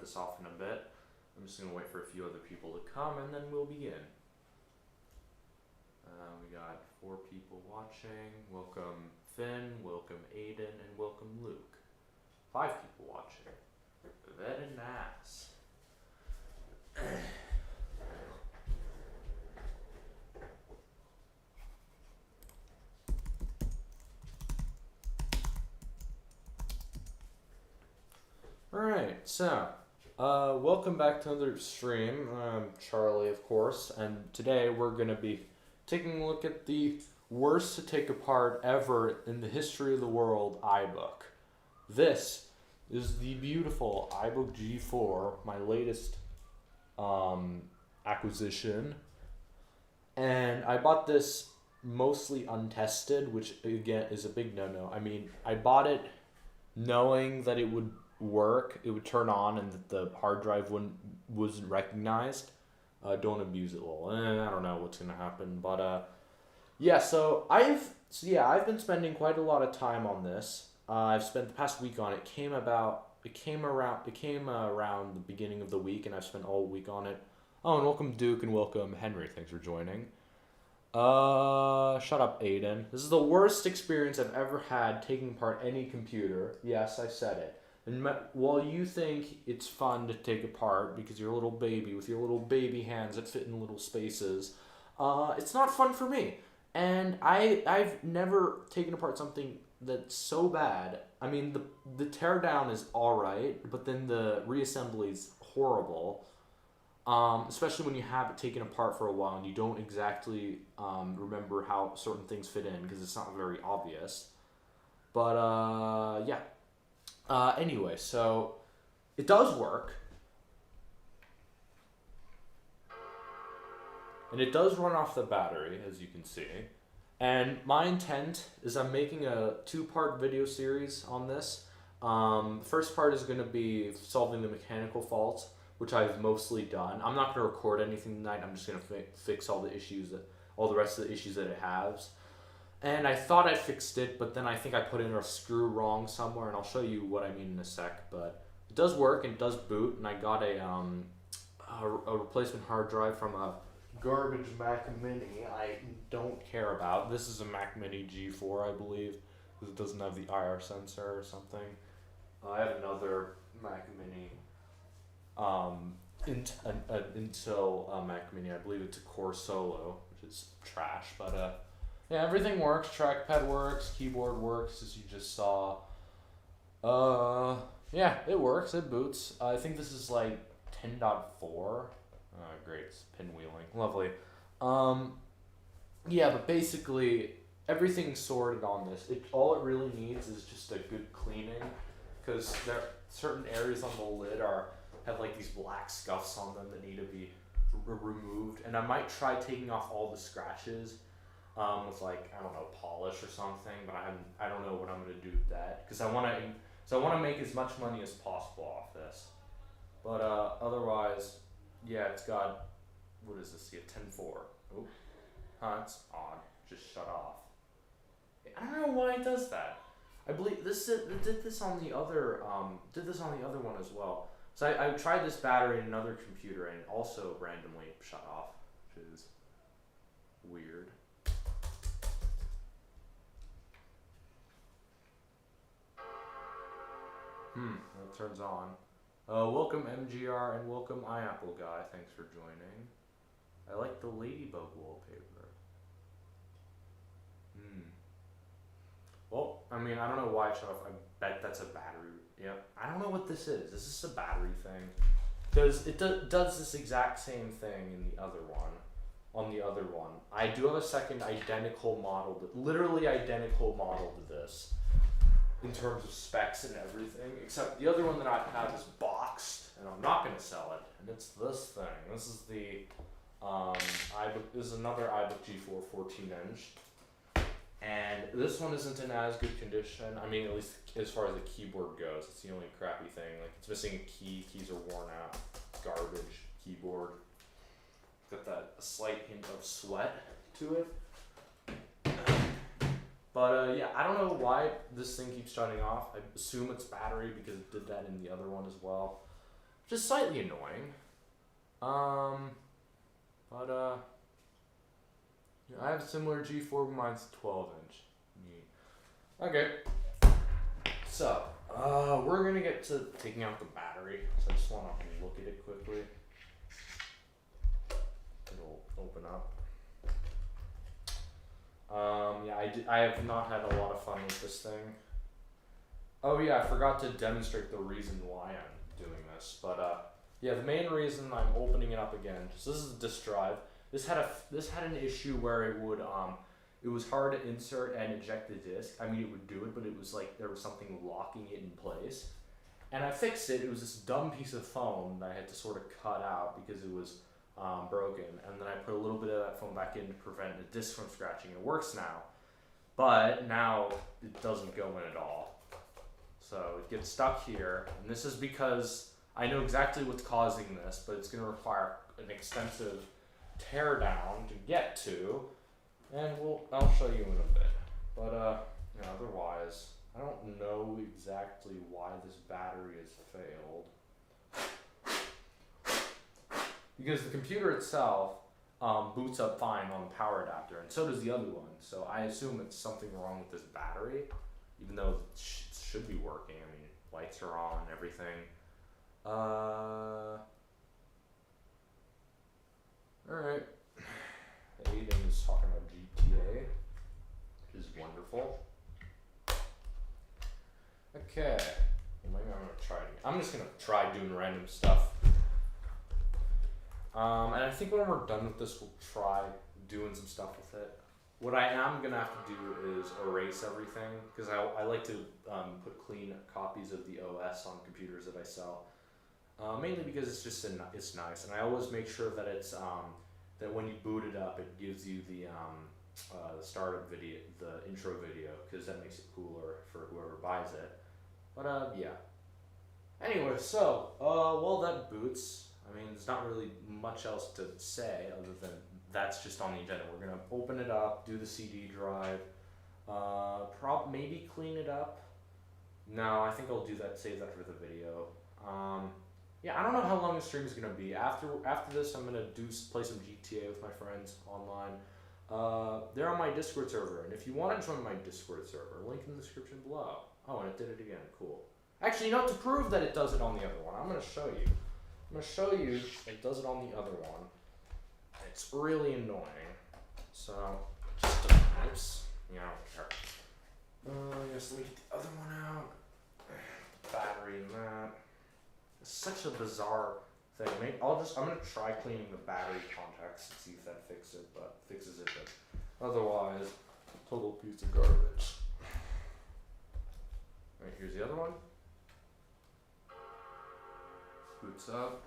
this off in a bit. I'm just gonna wait for a few other people to come and then we'll begin. We got 4 people watching. Welcome Finn, welcome Aiden, and welcome Luke. 5 people watching. Very nice. Alright, so, welcome back to another stream. I'm Charlie, of course, and today we're going to be taking a look at the worst to take apart ever in the history of the world iBook. This is the beautiful iBook G4, my latest acquisition, and I bought this mostly untested, which again is a big no-no. I mean, I bought it knowing that it would work, it would turn on, and that the hard drive wasn't recognized. Don't abuse it, lol. I don't know what's gonna happen, but yeah. So I've been spending quite a lot of time on this. I've spent the past week on it. It came around the beginning of the week, and I've spent all week on it. Oh, and welcome Duke and welcome Henry. Thanks for joining. Shut up, Aiden. This is the worst experience I've ever had taking apart any computer. Yes, I said it. And while you think it's fun to take apart because you're a little baby with your little baby hands that fit in little spaces, it's not fun for me. And I've never taken apart something that's so bad. I mean, the teardown is alright, but then the reassembly is horrible. Especially when you have it taken apart for a while and you don't exactly remember how certain things fit in because it's not very obvious. But yeah. Anyway, so it does work. And it does run off the battery, as you can see. And my intent is I'm making a 2-part video series on this. The first part is going to be solving the mechanical faults, which I've mostly done. I'm not going to record anything tonight. I'm just going to fix all the rest of the issues that it has. And I thought I fixed it, but then I think I put in a screw wrong somewhere, and I'll show you what I mean in a sec. But it does work and it does boot, and I got a replacement hard drive from a garbage Mac Mini I don't care about. This is a Mac Mini G4, I believe, because it doesn't have the IR sensor or something. I have another Mac Mini, an Intel Mac Mini. I believe it's a Core Solo, which is trash, but yeah, everything works. Trackpad works. Keyboard works, as you just saw. Yeah, it works. It boots. I think this is like 10.4. Great. It's pinwheeling. Lovely. Yeah, but basically, everything's sorted on this. All it really needs is just a good cleaning, because there certain areas on the lid have like these black scuffs on them that need to be removed. And I might try taking off all the scratches with like, I don't know, polish or something, but I don't know what I'm gonna do with that, because I want to make as much money as possible off this. But otherwise, yeah, it's got, what is this? Yeah, 10.4. Oh, that's odd. Just shut off. I don't know why it does that. I believe it did this on the other one as well. So I tried this battery in another computer and it also randomly shut off, which is weird. It turns on. Welcome MGR and welcome iApple guy. Thanks for joining. I like the ladybug wallpaper. Well, I mean, I don't know why it shut off. I bet that's a battery. Yep. I don't know what this is. Is this a battery thing? Because it does this exact same thing in the other one. On the other one, I do have a second identical model, literally identical model to this, in terms of specs and everything, except the other one that I have is boxed, and I'm not going to sell it, and it's this thing. This is the iBook. This is another iBook G4 14-inch, and this one isn't in as good condition. I mean, at least as far as the keyboard goes, it's the only crappy thing. Like, it's missing a key. Keys are worn out. Garbage keyboard. Got that a slight hint of sweat to it. But yeah, I don't know why this thing keeps shutting off. I assume it's battery because it did that in the other one as well. just slightly annoying. But I have a similar G4, but mine's 12-inch. Neat. Okay. So, we're gonna get to taking out the battery. So I just wanna look at it quickly. It'll open up. Yeah, I have not had a lot of fun with this thing. Oh yeah, I forgot to demonstrate the reason why I'm doing this, but yeah, the main reason I'm opening it up again. So this is a disk drive. This had an issue where it was hard to insert and eject the disk. I mean, it would do it, but it was like there was something locking it in place. And I fixed it. It was this dumb piece of foam that I had to sort of cut out because it was broken. And then I put a little bit of that foam back in to prevent the disk from scratching. It works now, but now it doesn't go in at all. So it gets stuck here, and this is because I know exactly what's causing this, but it's going to require an extensive teardown to get to, and I'll show you in a bit. But otherwise, I don't know exactly why this battery has failed. Because the computer itself boots up fine on the power adapter, and so does the other one. So I assume it's something wrong with this battery, even though it should be working. I mean, lights are on, everything. Alright. Aiden is talking about GTA, which is wonderful. Okay. Well, maybe I'm gonna try it again. I'm just gonna try doing random stuff. And I think when we're done with this, we'll try doing some stuff with it. What I am gonna have to do is erase everything, because I like to put clean copies of the OS on computers that I sell. Mainly because it's just it's nice, and I always make sure that it's that when you boot it up, it gives you the startup video, the intro video, because that makes it cooler for whoever buys it. But yeah. Anyway, so while that boots, I mean, there's not really much else to say other than that's just on the agenda. We're gonna open it up, do the CD drive, maybe clean it up. No, I think I'll do that. Save that for the video. Yeah, I don't know how long the stream is gonna be. After this, I'm gonna play some GTA with my friends online. They're on my Discord server, and if you want to join my Discord server, link in the description below. Oh, and it did it again. Cool. Actually, you know, to prove that it does it on the other one, I'm gonna show you. I'm gonna show you it does it on the other one. It's really annoying. So, just oops. Yeah, I don't care. Yes, let me get the other one out. Battery and that. It's such a bizarre thing. I'm gonna try cleaning the battery contacts and see if that fixes it, but otherwise, total piece of garbage. Alright, here's the other one. Boots up.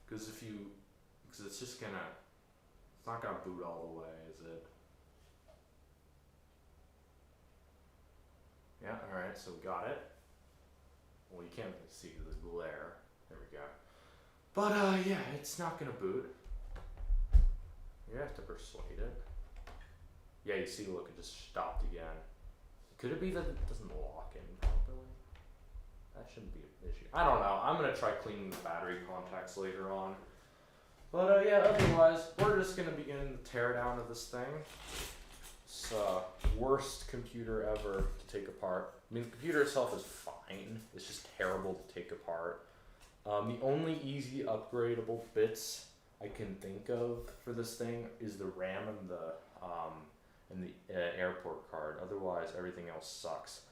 Because it's not gonna boot all the way, is it? Yeah, alright, so we got it. Well, you can't really see the glare. There we go. But yeah, it's not gonna boot. You have to persuade it. Yeah, you see, look, it just stopped again. Could it be that it doesn't lock in properly? That shouldn't be an issue. I don't know. I'm gonna try cleaning the battery contacts later on. But yeah, otherwise, we're just gonna begin the teardown of this thing. It's worst computer ever to take apart. I mean, the computer itself is fine. It's just terrible to take apart. The only easy upgradable bits I can think of for this thing is the RAM and the airport card. Otherwise, everything else sucks.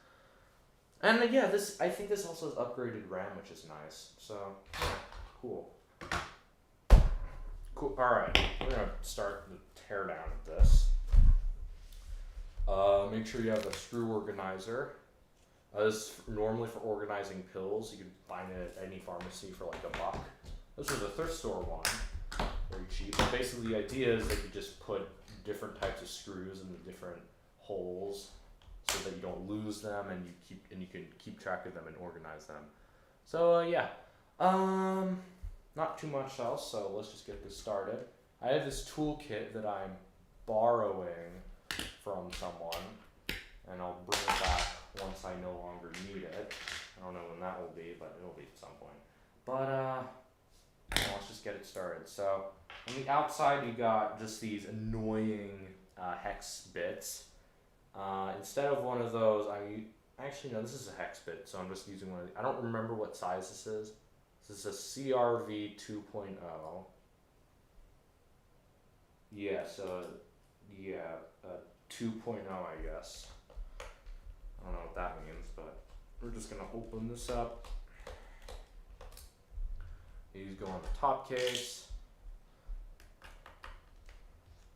And yeah, I think this also has upgraded RAM, which is nice. So, yeah, cool. Cool. All right, we're gonna start the teardown of this. Make sure you have a screw organizer. This is normally for organizing pills. You can find it at any pharmacy for like $1. This is the thrift store one. Very cheap. But basically, the idea is that you just put different types of screws in the different holes so that you don't lose them, and you can keep track of them and organize them. So yeah, not too much else. So let's just get this started. I have this toolkit that I'm borrowing from someone, and I'll bring it back once I no longer need it. I don't know when that will be, but it'll be at some point. But let's just get it started. So on the outside, you got just these annoying hex bits. Instead of one of those, actually no, this is a hex bit, so I'm just using one of these. I don't remember what size this is. This is a CRV 2.0. Yeah, so yeah, 2.0, I guess. I don't know what that means, but we're just gonna open this up. These go on the top case.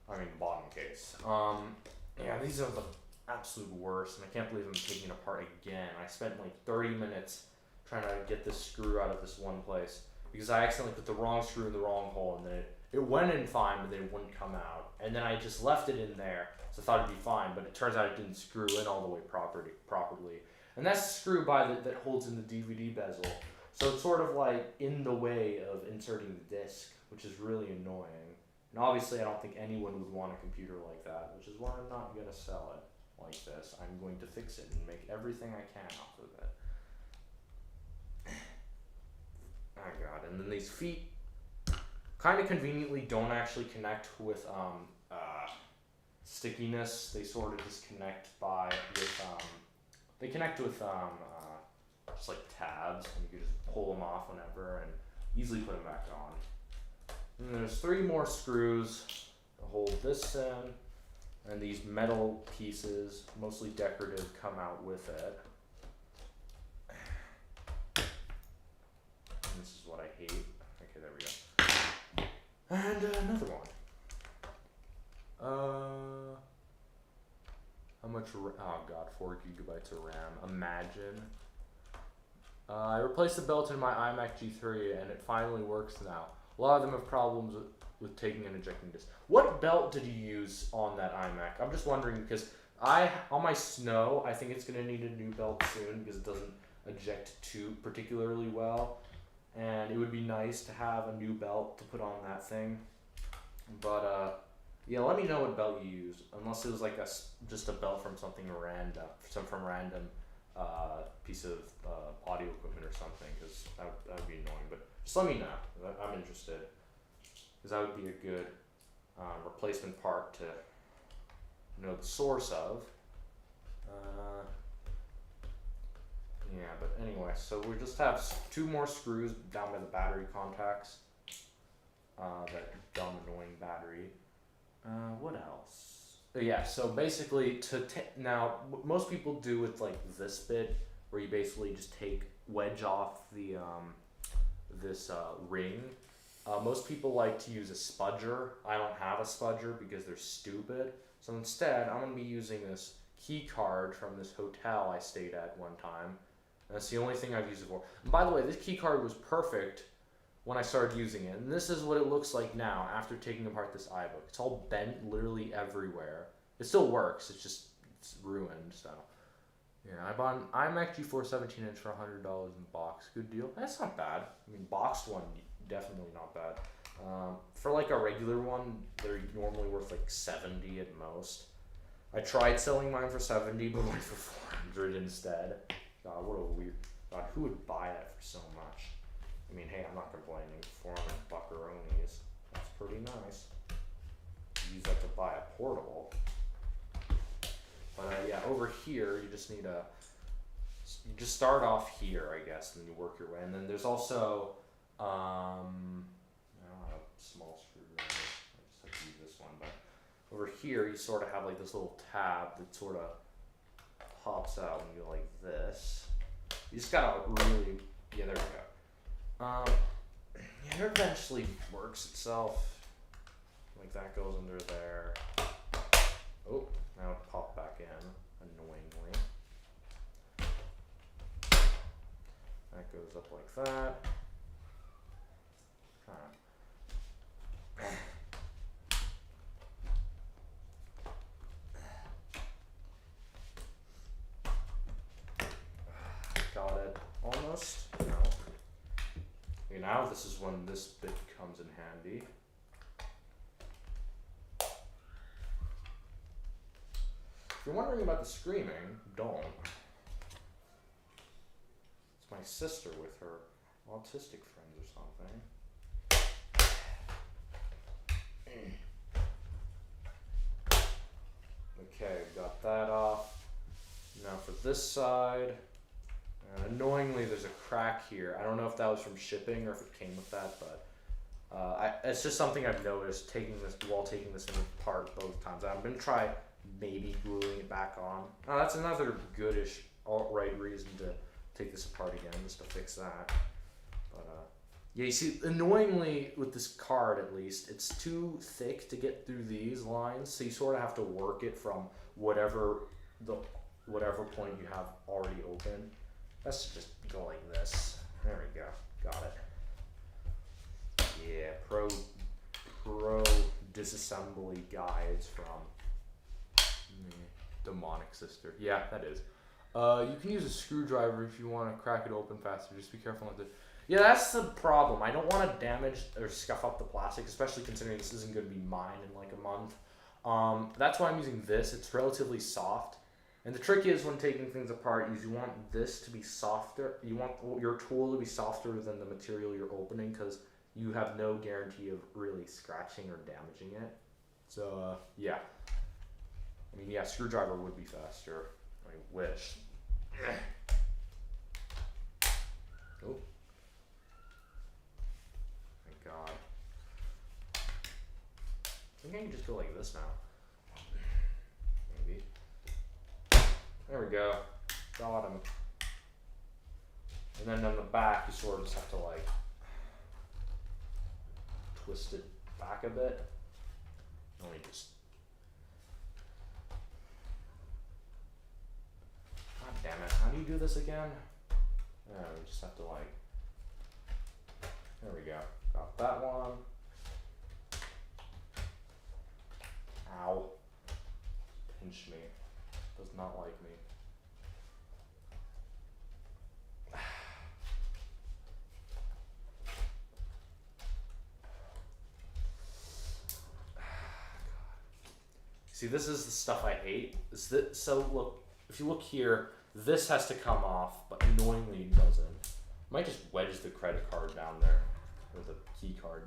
I mean, bottom case. Yeah, these are the absolute worst, and I can't believe I'm taking it apart again. I spent like 30 minutes trying to get this screw out of this one place because I accidentally put the wrong screw in the wrong hole, and then it went in fine, but then it wouldn't come out. And then I just left it in there, so I thought it'd be fine, but it turns out it didn't screw in all the way properly. And that's the screw that holds in the DVD bezel. So it's sort of like in the way of inserting the disc, which is really annoying. And obviously I don't think anyone would want a computer like that, which is why I'm not going to sell it like this. I'm going to fix it and make everything I can off of it. Oh god, and then these feet kind of conveniently don't actually connect with stickiness. They sort of just connect they connect with just like tabs, and you can just pull them off whenever and easily put them back on. And there's 3 more screws to hold this in, and these metal pieces, mostly decorative, come out with it. And this is what I hate. Okay, there we go. And another one. How much? Oh god, 4 gigabytes of RAM. Imagine. I replaced the belt in my iMac G3, and it finally works now. A lot of them have problems with taking and ejecting discs. What belt did you use on that iMac? I'm just wondering because on my Snow, I think it's gonna need a new belt soon because it doesn't eject too particularly well, and it would be nice to have a new belt to put on that thing. But yeah, let me know what belt you used, unless it was like just a belt from something random, from random piece of audio equipment or something, because that would be annoying. But just let me know. I'm interested, because that would be a good replacement part to know the source of. Yeah, but anyway, so we just have 2 more screws down by the battery contacts. That dumb annoying battery. What else? Yeah, so basically now what most people do with like this bit, where you basically just wedge off the this ring. Most people like to use a spudger. I don't have a spudger because they're stupid. So instead, I'm gonna be using this key card from this hotel I stayed at one time. That's the only thing I've used it for. And by the way, this key card was perfect when I started using it, and this is what it looks like now after taking apart this iBook. It's all bent literally everywhere. It still works, it's ruined, so. Yeah, I bought an iMac G4 17-inch for $100 in the box. Good deal. That's not bad. I mean, boxed one, definitely not bad. For like a regular one, they're normally worth like $70 at most. I tried selling mine for $70, but went for $400 instead. God, what a weird. God, who would buy that for so much? I mean, hey, I'm not complaining. 400 buckaroonies. That's pretty nice. Use that to buy a portable. But yeah, over here, you just need you just start off here, I guess, and you work your way. And then there's also, I don't have a small screwdriver. I just have to use this one. But over here, you sort of have like this little tab that sort of pops out and you go like this. You just gotta really, yeah, there we go. Yeah, it eventually works itself. Like that goes under there. Oh, now it popped back in, annoyingly. That goes up like that. Got it. Almost. No. Okay, now this is when this bit comes in handy. If you're wondering about the screaming, don't. It's my sister with her autistic friends or something. Okay, got that off. Now for this side, annoyingly there's a crack here. I don't know if that was from shipping or if it came with that, but it's just something I've noticed while taking this apart both times. I'm gonna try maybe gluing it back on. That's another goodish alt-right reason to take this apart again, just to fix that. But yeah, you see, annoyingly with this card at least, it's too thick to get through these lines, so you sort of have to work it from whatever point you have already open. Let's just go like this. There we go. Got it. Yeah, pro disassembly guides from demonic sister. Yeah, that is. You can use a screwdriver if you want to crack it open faster. Just be careful not to. Yeah, that's the problem. I don't want to damage or scuff up the plastic, especially considering this isn't going to be mine in like a month. That's why I'm using this. It's relatively soft. And the trick is when taking things apart is you want this to be softer. You want your tool to be softer than the material you're opening because you have no guarantee of really scratching or damaging it. So, yeah. I mean, yeah, screwdriver would be faster. I wish. Oh. Thank God. I think I can just go like this now. Maybe. There we go. Got him. And then on the back, you sort of just have to like twist it back a bit. Let me just. God damn it. How do you do this again? Yeah, we just have to like. There we go. Got that one. Ow. Pinch me. Does not like me. See, this is the stuff I hate. So look, if you look here, this has to come off, but annoyingly it doesn't. I might just wedge the credit card down there, or the key card.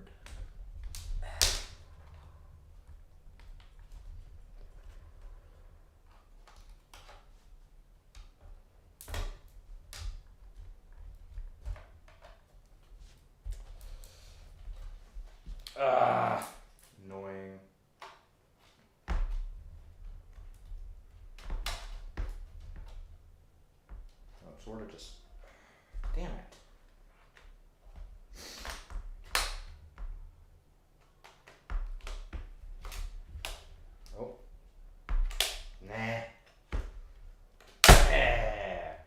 Annoying. I'm sort of just, damn it. Oh. Nah.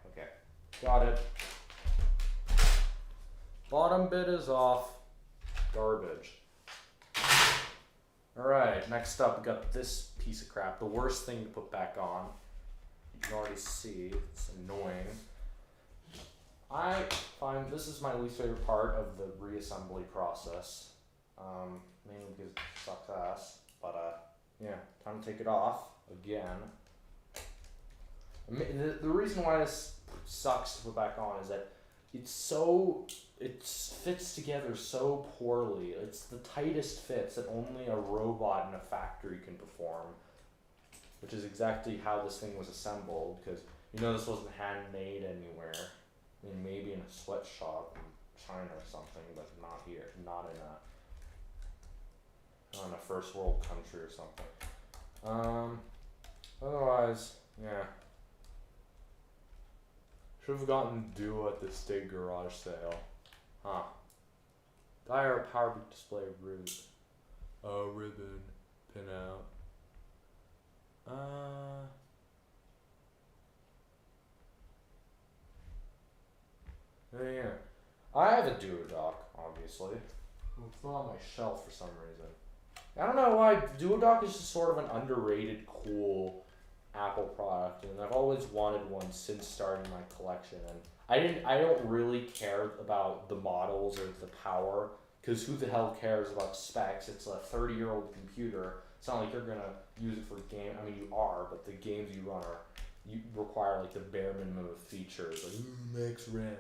Okay. Got it. Bottom bit is off. Garbage. Alright, next up we got this piece of crap. The worst thing to put back on. You can already see, it's annoying. I find this is my least favorite part of the reassembly process. Mainly because it sucks ass. But yeah, time to take it off again. The reason why this sucks to put back on is that it fits together so poorly. It's the tightest fits that only a robot in a factory can perform, which is exactly how this thing was assembled, because you know this wasn't handmade anywhere. I mean, maybe in a sweatshop in China or something, but not here, not in a first world country or something. Otherwise, yeah. Should have gotten Duo at the State Garage sale. Huh. Dire PowerBook display root. Ribbon. Pin out. Yeah. I have a Duodock, obviously. It's not on my shelf for some reason. I don't know why. Duodock is just sort of an underrated, cool Apple product, and I've always wanted one since starting my collection. And I don't really care about the models or the power, because who the hell cares about specs? It's a 30-year-old computer. It's not like you're gonna use it for game. I mean, you are, but the games you run are you require like the bare minimum of features, like max RAM,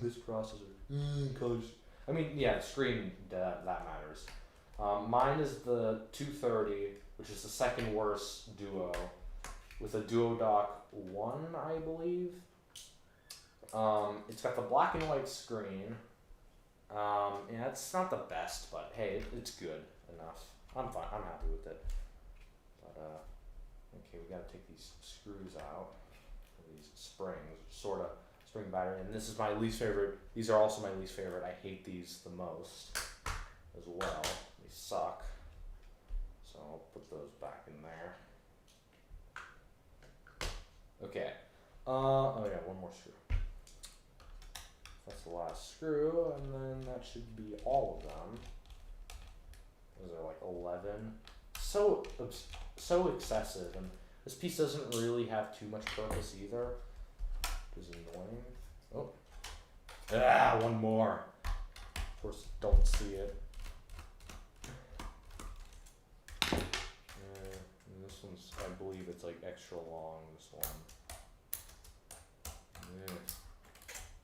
this processor, colors. I mean, yeah, screen that matters. Mine is the 230, which is the second worst Duo, with a Duodock 1, I believe. It's got the black and white screen. Yeah, it's not the best, but hey, it's good enough. I'm fine. I'm happy with it. But okay, we gotta take these screws out. These springs, sort of spring battery, and this is my least favorite. These are also my least favorite. I hate these the most as well. They suck. So I'll put those back in there. Okay. Oh yeah, one more screw. That's the last screw, and then that should be all of them. Those are like 11. So excessive, and this piece doesn't really have too much purpose either, which is annoying. Oh, one more. Of course, don't see it. And this one's, I believe it's like extra long. This one.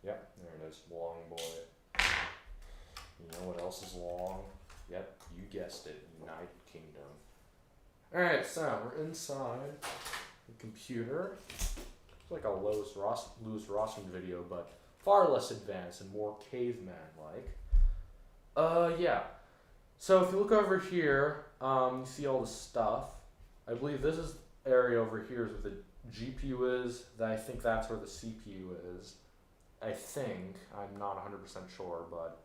Yep, there it is, long boy. You know what else is long? Yep, you guessed it, United Kingdom. Alright, so we're inside the computer. It's like a Lewis Rossman video, but far less advanced and more caveman-like. Yeah. So if you look over here, you see all the stuff. I believe this is area over here is where the GPU is. I think that's where the CPU is. I think. I'm not 100% sure, but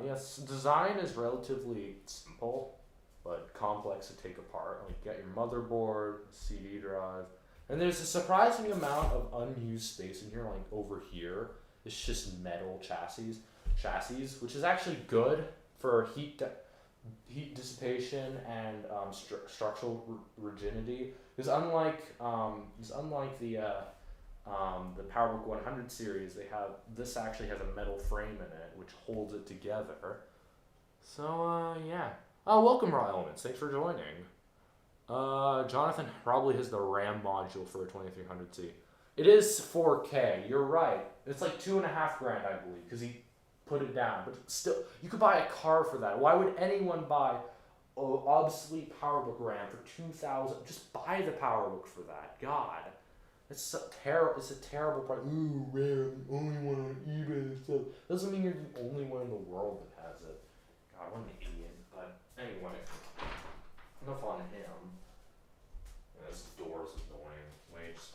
yes, design is relatively simple, but complex to take apart. Like, you got your motherboard, CD drive, and there's a surprising amount of unused space in here. Like over here, it's just metal chassis, which is actually good for heat dissipation and structural rigidity. Because unlike the PowerBook 100 series, this actually has a metal frame in it, which holds it together. So yeah. Oh, welcome Raw Elements. Thanks for joining. Jonathan probably has the RAM module for a 2300C. It is 4K. You're right. It's like $2.5 grand, I believe, because he put it down. But still, you could buy a car for that. Why would anyone buy obsolete PowerBook RAM for $2,000? Just buy the PowerBook for that. God. It's a terrible price. Ooh, rare, the only one on eBay and stuff. Doesn't mean you're the only one in the world that has it. God, what an idiot. But anyway, enough on him. Yeah, this door's annoying. Wait, just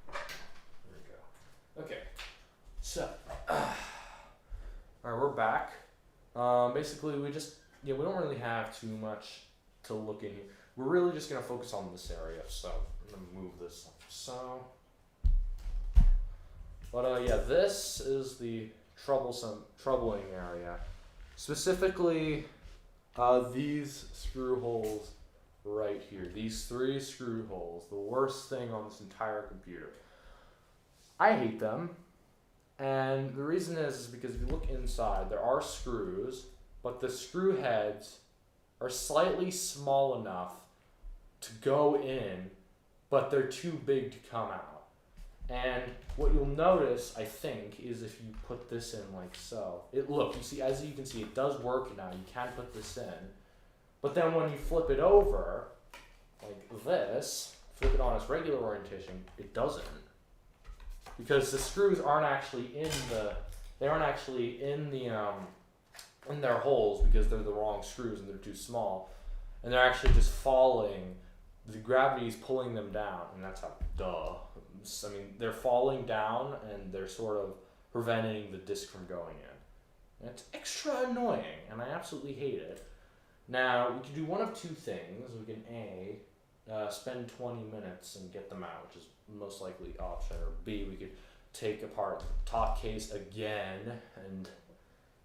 there we go. Okay, so alright, we're back. Basically, we don't really have too much to look in here. We're really just gonna focus on this area, so I'm gonna move this so. But yeah, this is the troubling area. Specifically, these screw holes right here. These 3 screw holes, the worst thing on this entire computer. I hate them, and the reason is because if you look inside, there are screws, but the screw heads are slightly small enough to go in, but they're too big to come out. And what you'll notice, I think, is if you put this in like so. As you can see, it does work now. You can put this in. But then when you flip it over, like this, flip it on its regular orientation, it doesn't. Because the screws aren't actually in their holes because they're the wrong screws and they're too small. And they're actually just falling. The gravity is pulling them down, and that's how, I mean, they're falling down, and they're sort of preventing the disc from going in. And it's extra annoying, and I absolutely hate it. Now, we can do one of two things. We can spend 20 minutes and get them out, which is most likely option, or B, we could take apart the top case again,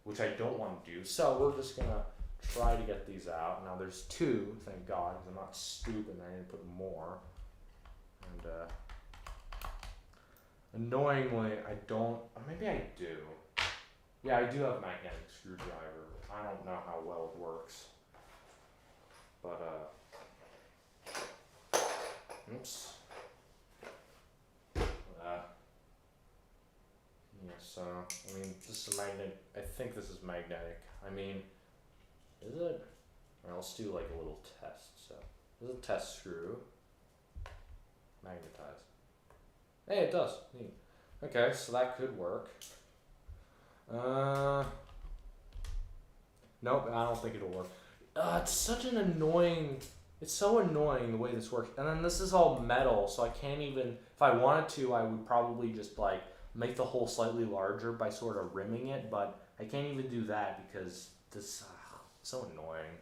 which I don't want to do. So we're just gonna try to get these out. Now there's 2, thank God, because I'm not stupid and I didn't put more. And annoyingly, I don't, maybe I do. Yeah, I do have a magnetic screwdriver. I don't know how well it works. But Oops. Yeah, so, I mean, this is magnet. I think this is magnetic. I mean, is it? Or let's do like a little test. So, this is a test screw. Magnetize. Hey, it does. Neat. Okay, so that could work. Nope, I don't think it'll work. It's such an annoying. It's so annoying the way this works. And then this is all metal, so I can't even. If I wanted to, I would probably just like make the hole slightly larger by sort of rimming it, but I can't even do that because this so annoying.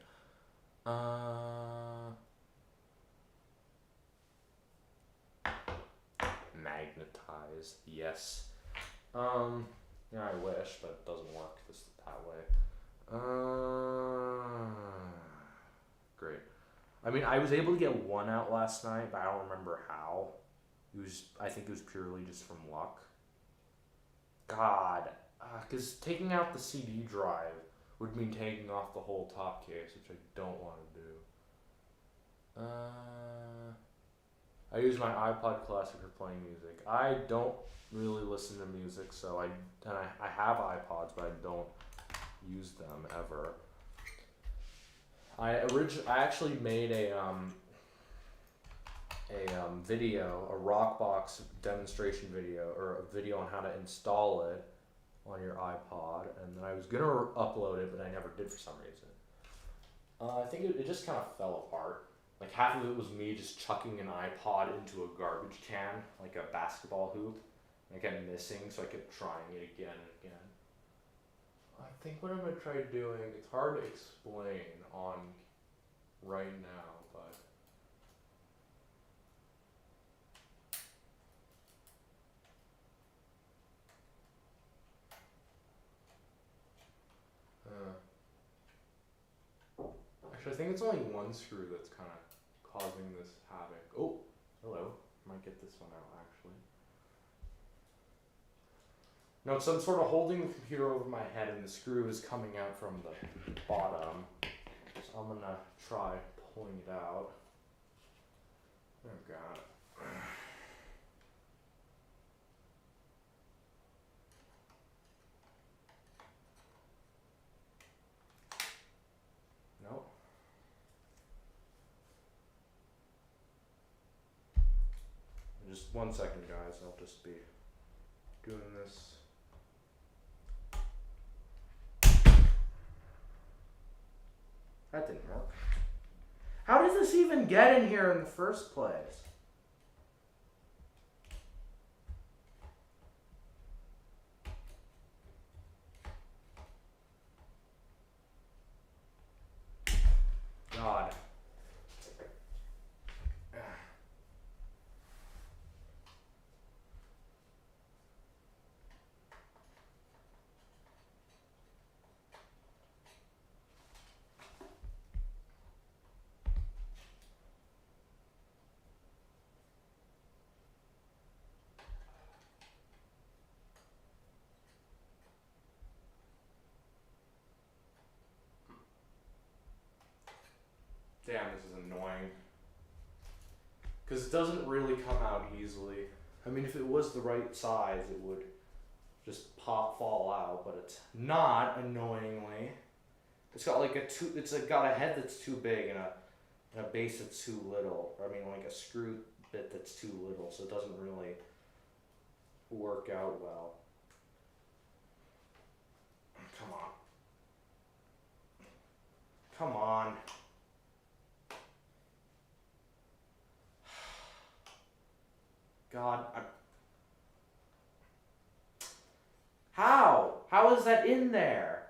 Magnetize, yes. Yeah, I wish, but it doesn't work that way. Great. I mean, I was able to get one out last night, but I don't remember how. I think it was purely just from luck. God, because taking out the CD drive would mean taking off the whole top case, which I don't want to do. I use my iPod Classic for playing music. I don't really listen to music, so I have iPods, but I don't use them ever. I actually made a video, a Rockbox demonstration video, or a video on how to install it on your iPod, and then I was gonna upload it, but I never did for some reason. I think it just kind of fell apart. Like half of it was me just chucking an iPod into a garbage can, like a basketball hoop. And I kept missing, so I kept trying it again and again. I think what I'm gonna try doing, it's hard to explain on right now, but actually I think it's only one screw that's kind of causing this havoc. Oh, hello. Might get this one out actually. No, so I'm sort of holding the computer over my head and the screw is coming out from the bottom. So I'm gonna try pulling it out. Oh god. Nope. Just 1 second, guys. I'll just be doing this. That didn't work. How did this even get in here in the first place? God. Damn, this is annoying. Because it doesn't really come out easily. I mean, if it was the right size, it would just fall out, but it's not, annoyingly. It's got like got a head that's too big and a base that's too little. Or I mean, like a screw bit that's too little, so it doesn't really work out well. Come on. Come on. God, How? How is that in there?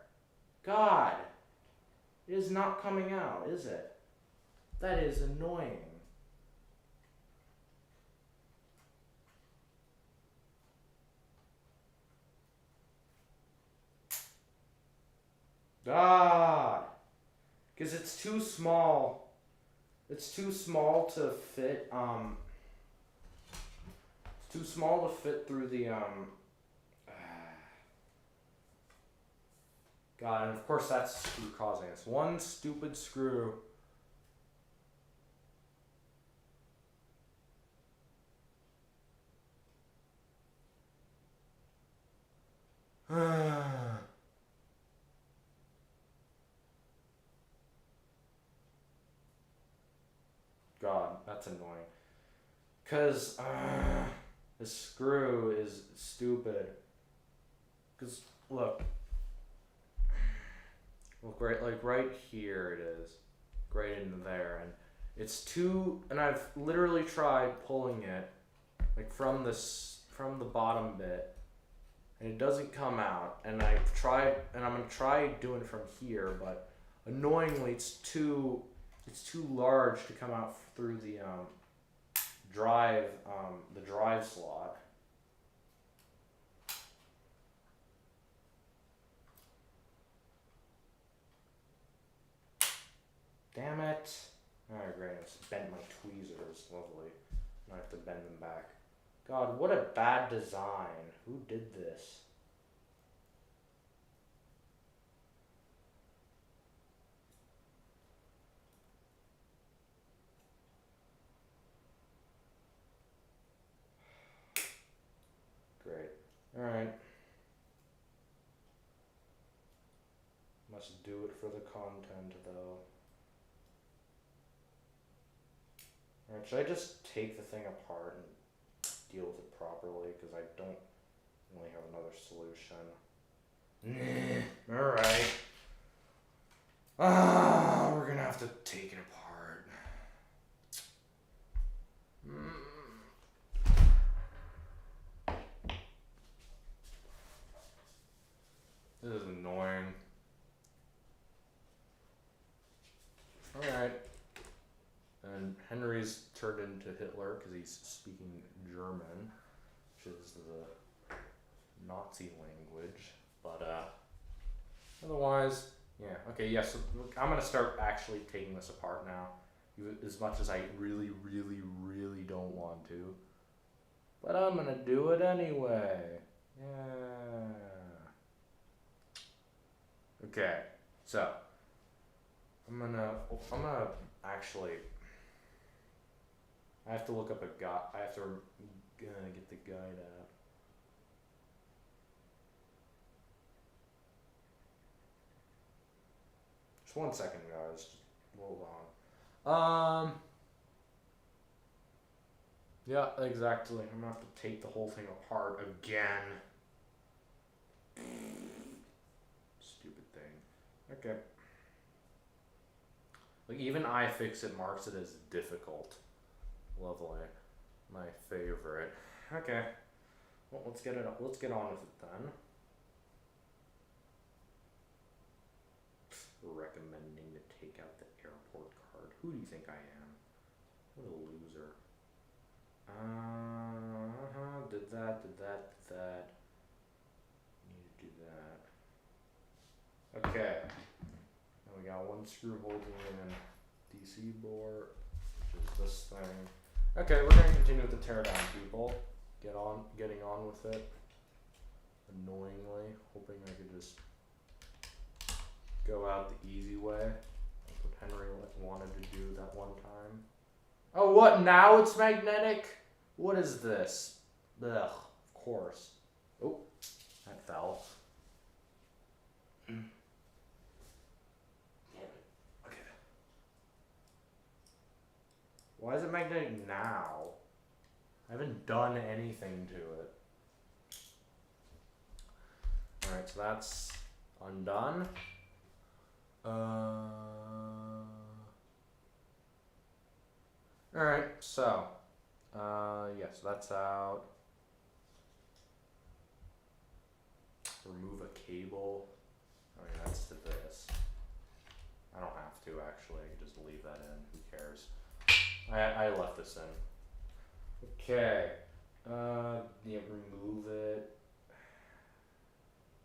God. It is not coming out, is it? That is annoying. God. Because it's too small. It's too small to fit, it's too small to fit through the, God, and of course that's the screw causing this. One stupid screw. that's annoying. Cause the screw is stupid. Cause look right here it is, right in there, and it's too. And I've literally tried pulling it, like from the bottom bit, and it doesn't come out. And I've tried, and I'm gonna try doing it from here, but annoyingly, it's too large to come out through the drive slot. Damn it. Alright, great. I just bent my tweezers. Lovely. I have to bend them back. God, what a bad design. Who did this? Great. Alright. Must do it for the content, though. Alright, should I just take the thing apart and deal with it properly? Because I don't really have another solution. Alright. We're gonna have to take it apart. This is annoying. Alright. And Henry's turned into Hitler because he's speaking German, which is the Nazi language. But otherwise, yeah. Okay, yeah, so I'm going to start actually taking this apart now, as much as I really, really, really don't want to. But I'm going to do it anyway. Yeah. Okay, so I'm gonna actually, I have to look up a guide. I have to get the guide out. Just 1 second, guys. Just hold on. Yeah, exactly. I'm gonna have to take the whole thing apart again. Stupid thing. Okay. Like, even iFixit marks it as difficult. Lovely. My favorite. Okay. Well, let's get on with it then. Recommending to take out the airport card. Who do you think I am? What a loser. Did that. Need to do that. Okay. Now we got one screw holding in DC board, which is this thing. Okay, we're gonna continue with the teardown, people. Getting on with it. Annoyingly, hoping I could just go out the easy way. That's what Henry wanted to do that one time. Oh, what? Now it's magnetic? What is this? Ugh, of course. Oh, that fell. Damn it. Okay. Why is it magnetic now? I haven't done anything to it. Alright, so that's undone. Alright, so yes, that's out. Remove a cable. I mean, that's to this. I don't have to, actually. I can just leave that in. Who cares? I left this in. Okay. Yeah, remove it.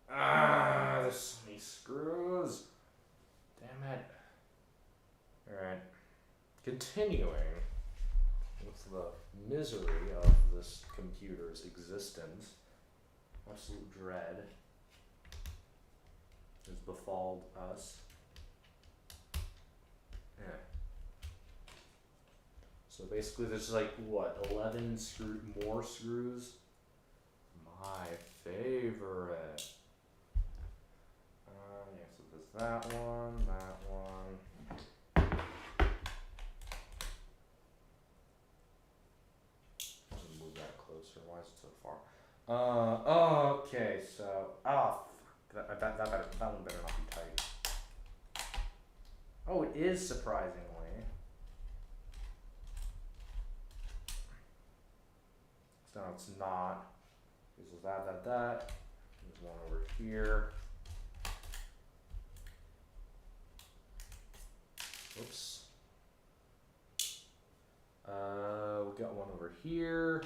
There's so many screws. Damn it. Alright. Continuing with the misery of this computer's existence. Absolute dread has befalled us. Yeah. So basically there's like, what, 11 more screws? My favorite. Yeah, so there's that one. Why is it so far? Okay, so that one better not be tight. Oh, it is surprisingly. So no, it's not. This is that. There's one over here. Oops. We got one over here.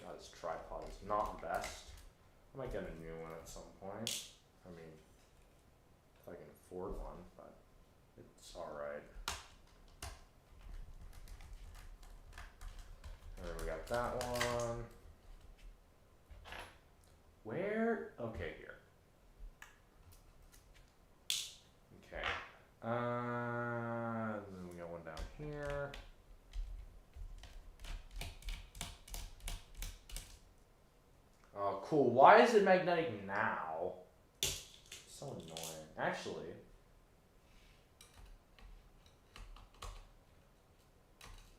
God, this tripod is not the best. I might get a new one at some point. I mean, if I can afford one, but it's alright. Alright, we got that one. Where? Okay, here. Okay. Then we got one down here. Oh, cool. Why is it magnetic now? So annoying. Actually,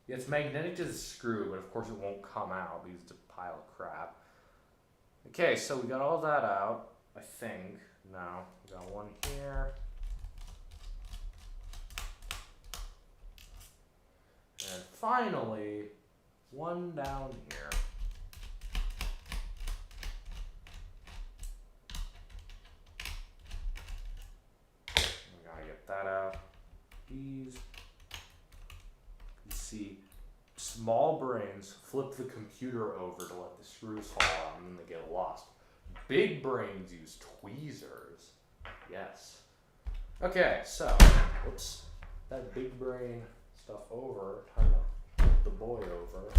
yeah, it's magnetic to the screw, but of course it won't come out because it's a pile of crap. Okay, so we got all that out, I think. Now, we got one here. And finally, one down here. We gotta get that out. These. You see, small brains flip the computer over to let the screws fall out and then they get lost. Big brains use tweezers. Yes. Okay, so, whoops. That big brain stuff over, time to flip the boy over.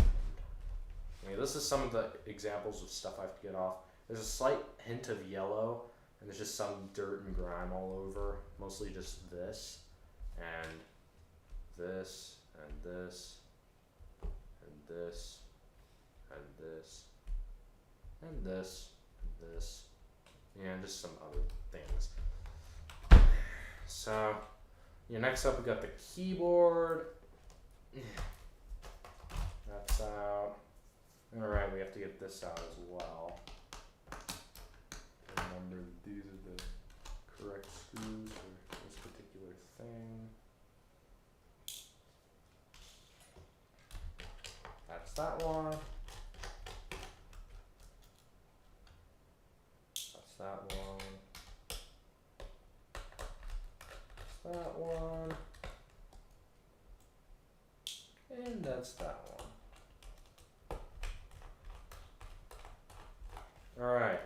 Okay, this is some of the examples of stuff I have to get off. There's a slight hint of yellow, and there's just some dirt and grime all over. Mostly just this, and this, and this, and this, and this, and this, and this, and just some other things. So, yeah, next up we got the keyboard. That's out. Alright, we have to get this out as well. Remember, these are the correct screws for this particular thing. That's that one. That's that one. That's that one. And that's that one. Alright.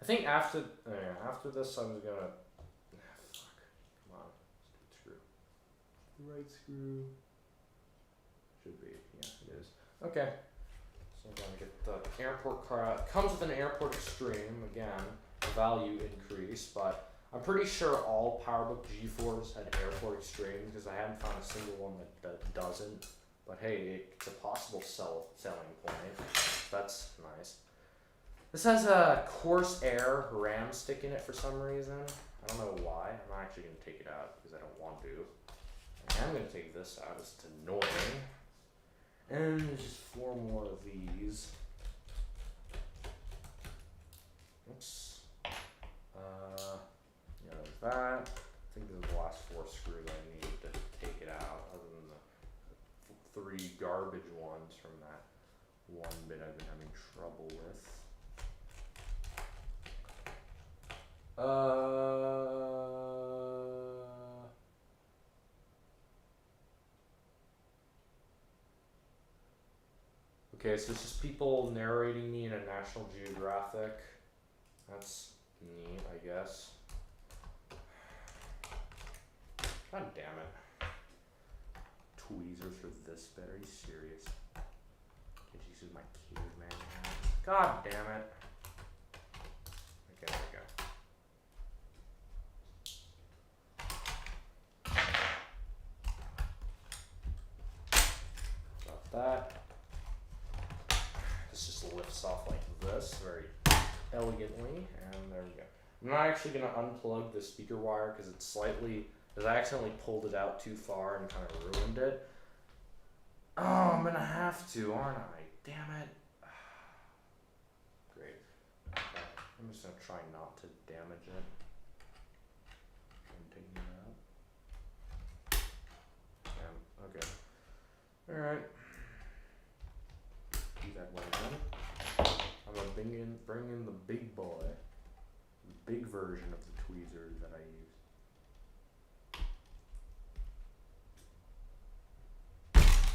I think after this I was gonna fuck. Come on. Stupid screw. The right screw. Should be. Yeah, it is. Okay. So I'm gonna get the airport card. It comes with an airport extreme, again, a value increase, but I'm pretty sure all PowerBook G4s had airport extremes because I haven't found a single one that doesn't. But hey, it's a possible selling point. That's nice. This has a coarse air RAM stick in it for some reason. I don't know why. I'm not actually going to take it out because I don't want to. I am going to take this out. It's annoying. And there's just 4 more of these. Oops. Yeah, there's that. I think those are the last 4 screws I need to take it out, other than the 3 garbage ones from that one bit I've been having trouble with. Okay, so it's just people narrating me in a National Geographic. That's neat, I guess. God damn it. Tweezers for this bit, are you serious? Can't you use my caveman hand? God damn it. Okay, there we go. Got that. This just lifts off like this very elegantly, and there we go. I'm not actually going to unplug the speaker wire because it's slightly, because I accidentally pulled it out too far and kind of ruined it. Oh, I'm gonna have to, aren't I? Damn it. Great. Okay. I'm just gonna try not to damage it. I'm taking it out. Damn. Okay. Alright. Keep that one in. I'm gonna bring in the big boy. The big version of the tweezers that I use.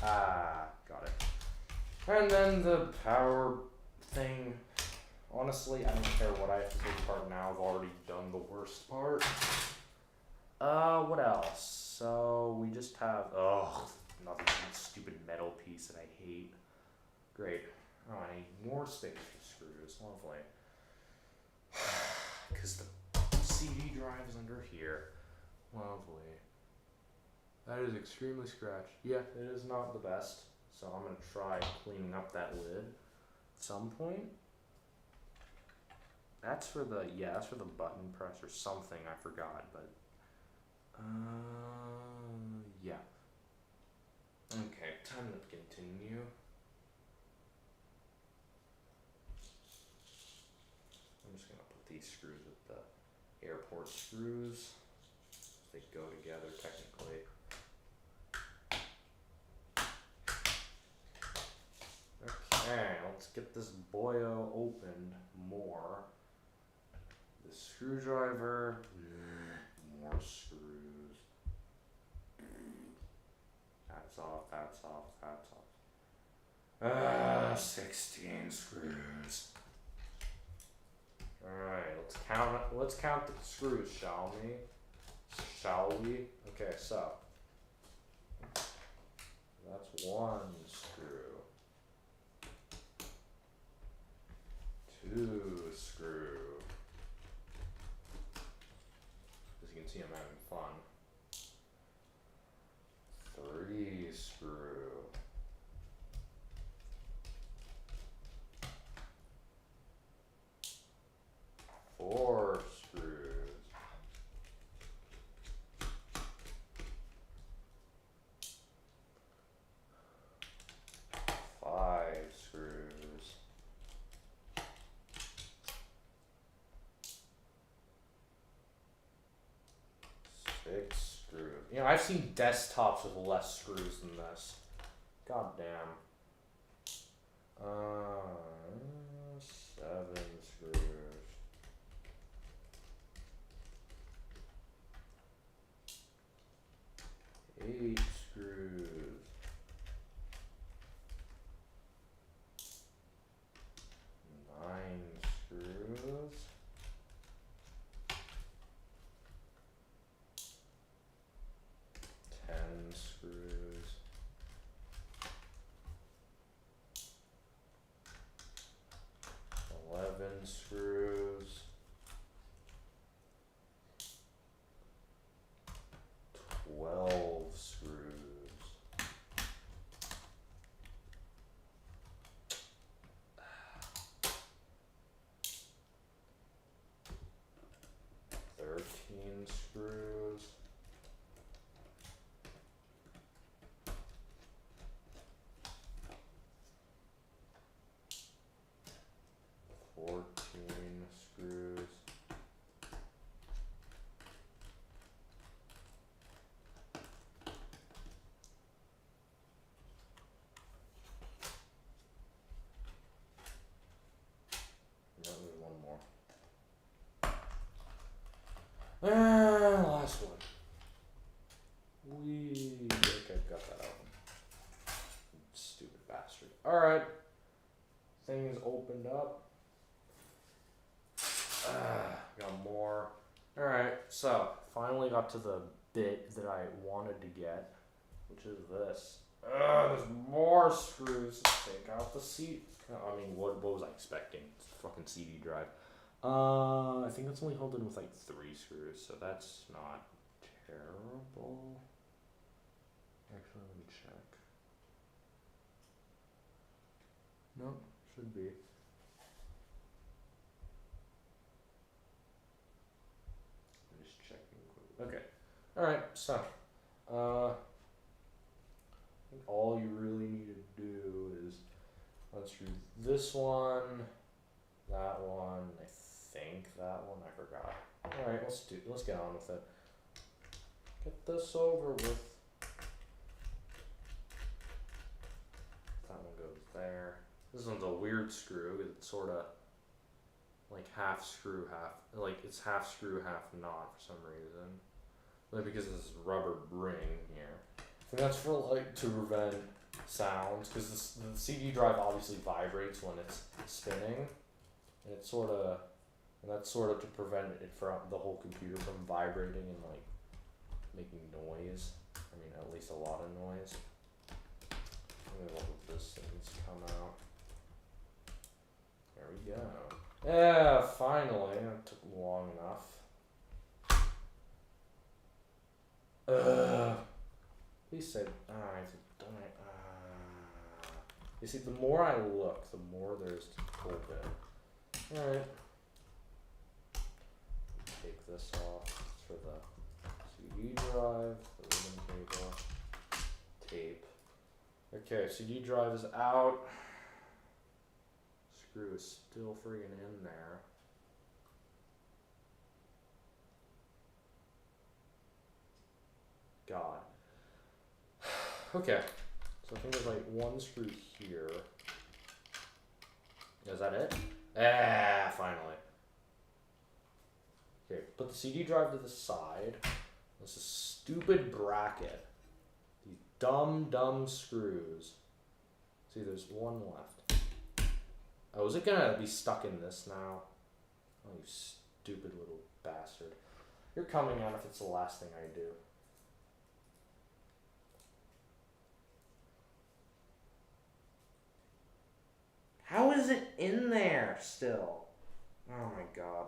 Ah, got it. And then the power thing. Honestly, I don't care what I have to take apart now. I've already done the worst part. What else? So we just have another stupid metal piece that I hate. Great. Oh, I need more space for screws. Lovely. Because the CD drive is under here. Lovely. That is extremely scratched. Yeah, it is not the best. So I'm going to try cleaning up that lid at some point. That's for the button press or something, I forgot, but yeah. Okay, time to continue. I'm just gonna put these screws with the airport screws. They go together technically. Okay, let's get this boyo opened more. The screwdriver, more screws. That's off, that's off, that's off. 16 screws. Alright, let's count the screws, shall we? Okay, so that's one screw. 2 screw. As you can see, I'm having fun. 3 screw. 4 screws. 5 screws. 6 screws. You know, I've seen desktops with less screws than this. God damn. 7 screws. 8 screws. 9 screws. 10 screws. 11 screws. 12 screws. 13 screws. 14 screws. 1 more. Last one. Okay, got that out. Stupid bastard. Alright. Things opened up. Got more. Alright, so finally got to the bit that I wanted to get, which is this. There's more screws. Take out the seat. I mean, what was I expecting? It's a fucking CD drive. I think it's only holding with like 3 screws, so that's not terrible. Actually, let me check. Nope, should be. I'm just checking quickly. Okay. Alright, so I think all you really this one, that one, I think that one, I forgot. Alright, let's get on with it. Get this over with. That one goes there. This one's a weird screw because it's sort of like half screw, like it's half screw, half not for some reason. Like because of this rubber ring here. I think that's for like to prevent sounds because the CD drive obviously vibrates when it's spinning, and it's that's sort of to prevent it from the whole computer from vibrating and like making noise. I mean, at least a lot of noise. Let me look at this thing's come out. There we go. Yeah, finally. It took long enough. At least you see, the more I look, the more there's to open. Alright. Take this off. It's for the CD drive, the ribbon cable, tape. Okay, CD drive is out. Screw is still friggin' in there. God. Okay, so I think there's like one screw here. Is that it? Ah, finally. Okay, put the CD drive to the side. This is stupid bracket. These dumb screws. See, there's one left. Oh, is it gonna be stuck in this now? Oh, you stupid little bastard. You're coming out if it's the last thing I do. How is it in there still? Oh my god.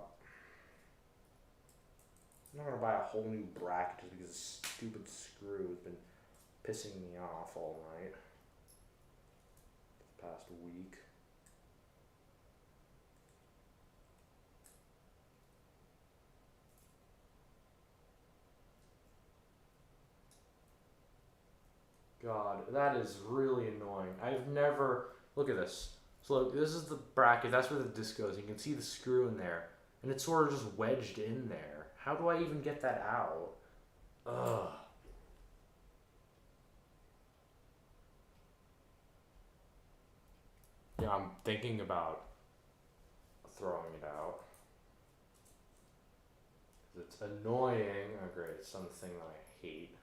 I'm not gonna buy a whole new bracket just because this stupid screw has been pissing me off all night. The past week. God, that is really annoying. I've never... Look at this. So look, this is the bracket. That's where the disc goes. You can see the screw in there. And it's sort of just wedged in there. How do I even get that out? Ugh. Yeah, I'm thinking about throwing it out. It's annoying. Oh great, it's something that I hate.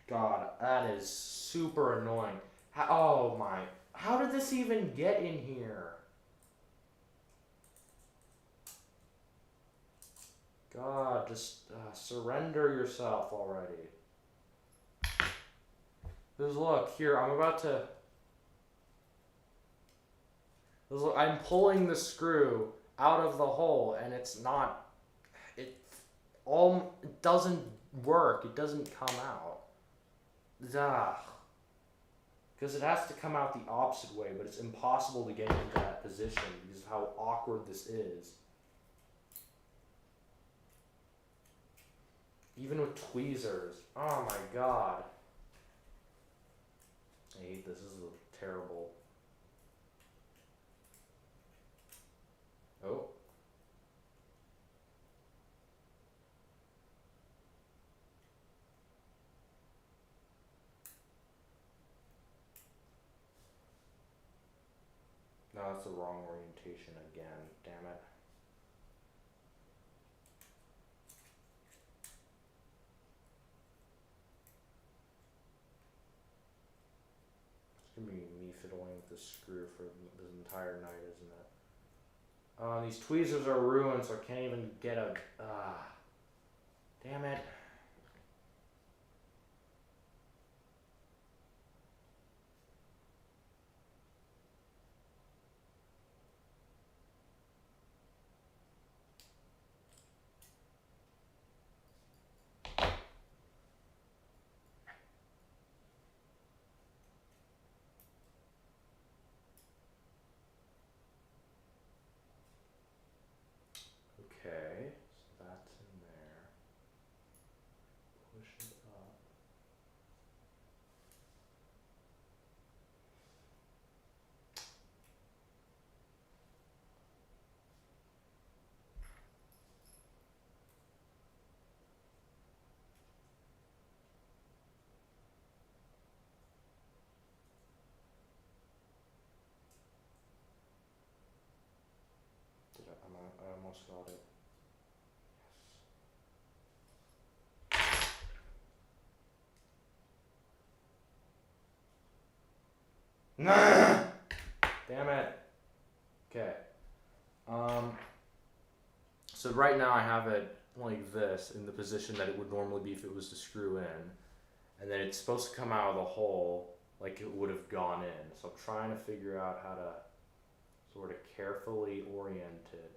God, that is super annoying. Oh my, how did this even get in here? God, just surrender yourself already. Just look, here, I'm about to... Look, I'm pulling the screw out of the hole and it's not... It doesn't work, it doesn't come out. Because it has to come out the opposite way, but it's impossible to get into that position because of how awkward this is. Even with tweezers. Oh my god. I hate this. This is terrible. Oh. No, that's the wrong orientation again. Damn it. It's gonna be me fiddling with this screw for this entire night, isn't it? These tweezers are ruined, so I can't even get a... damn it. almost got it. Yes. Damn it. Okay. So right now I have it like this in the position that it would normally be if it was to screw in. And then it's supposed to come out of the hole like it would have gone in. So I'm trying to figure out how to sort of carefully orient it.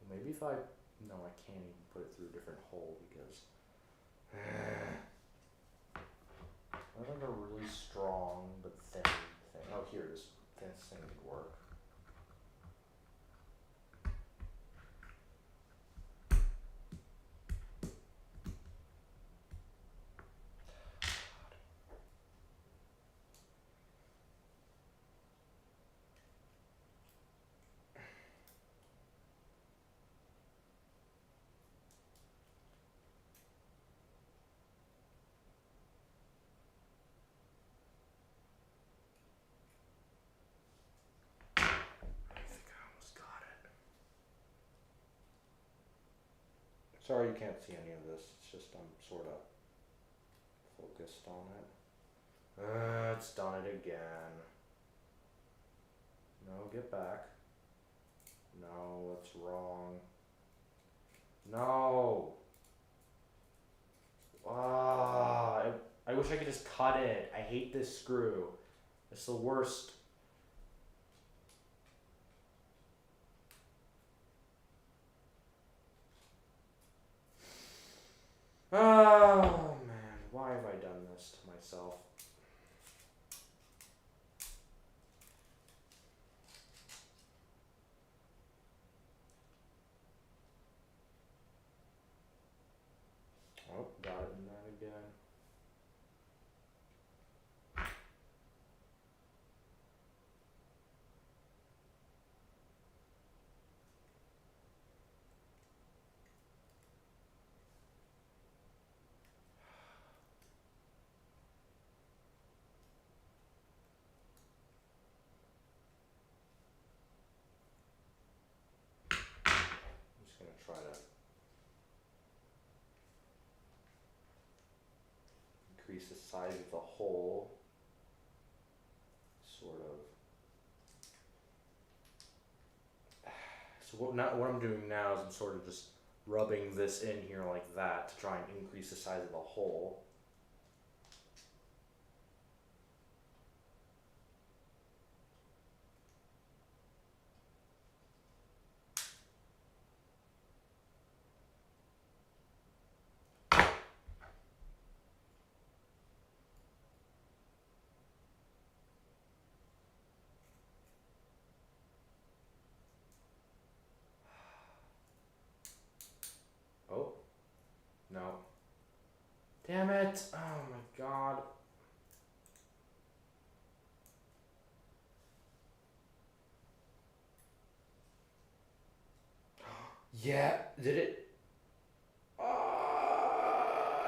Maybe if I, no, I can't even put it through a different hole because I think a really strong but thin thing. Oh, here it is. This thing could work. Sorry you can't see any of this, it's just I'm sort of focused on it. It's done it again. No, get back. No, that's wrong. No! I wish I could just cut it. I hate this screw. It's the worst. Oh man, why have I done this to myself? Oh, got it in that again. I'm just gonna try to increase the size of the hole, sort of. So what I'm doing now is I'm sort of just rubbing this in here like that to try and increase the size of the hole. Oh, no. Damn it! Oh my god. Yeah, did it?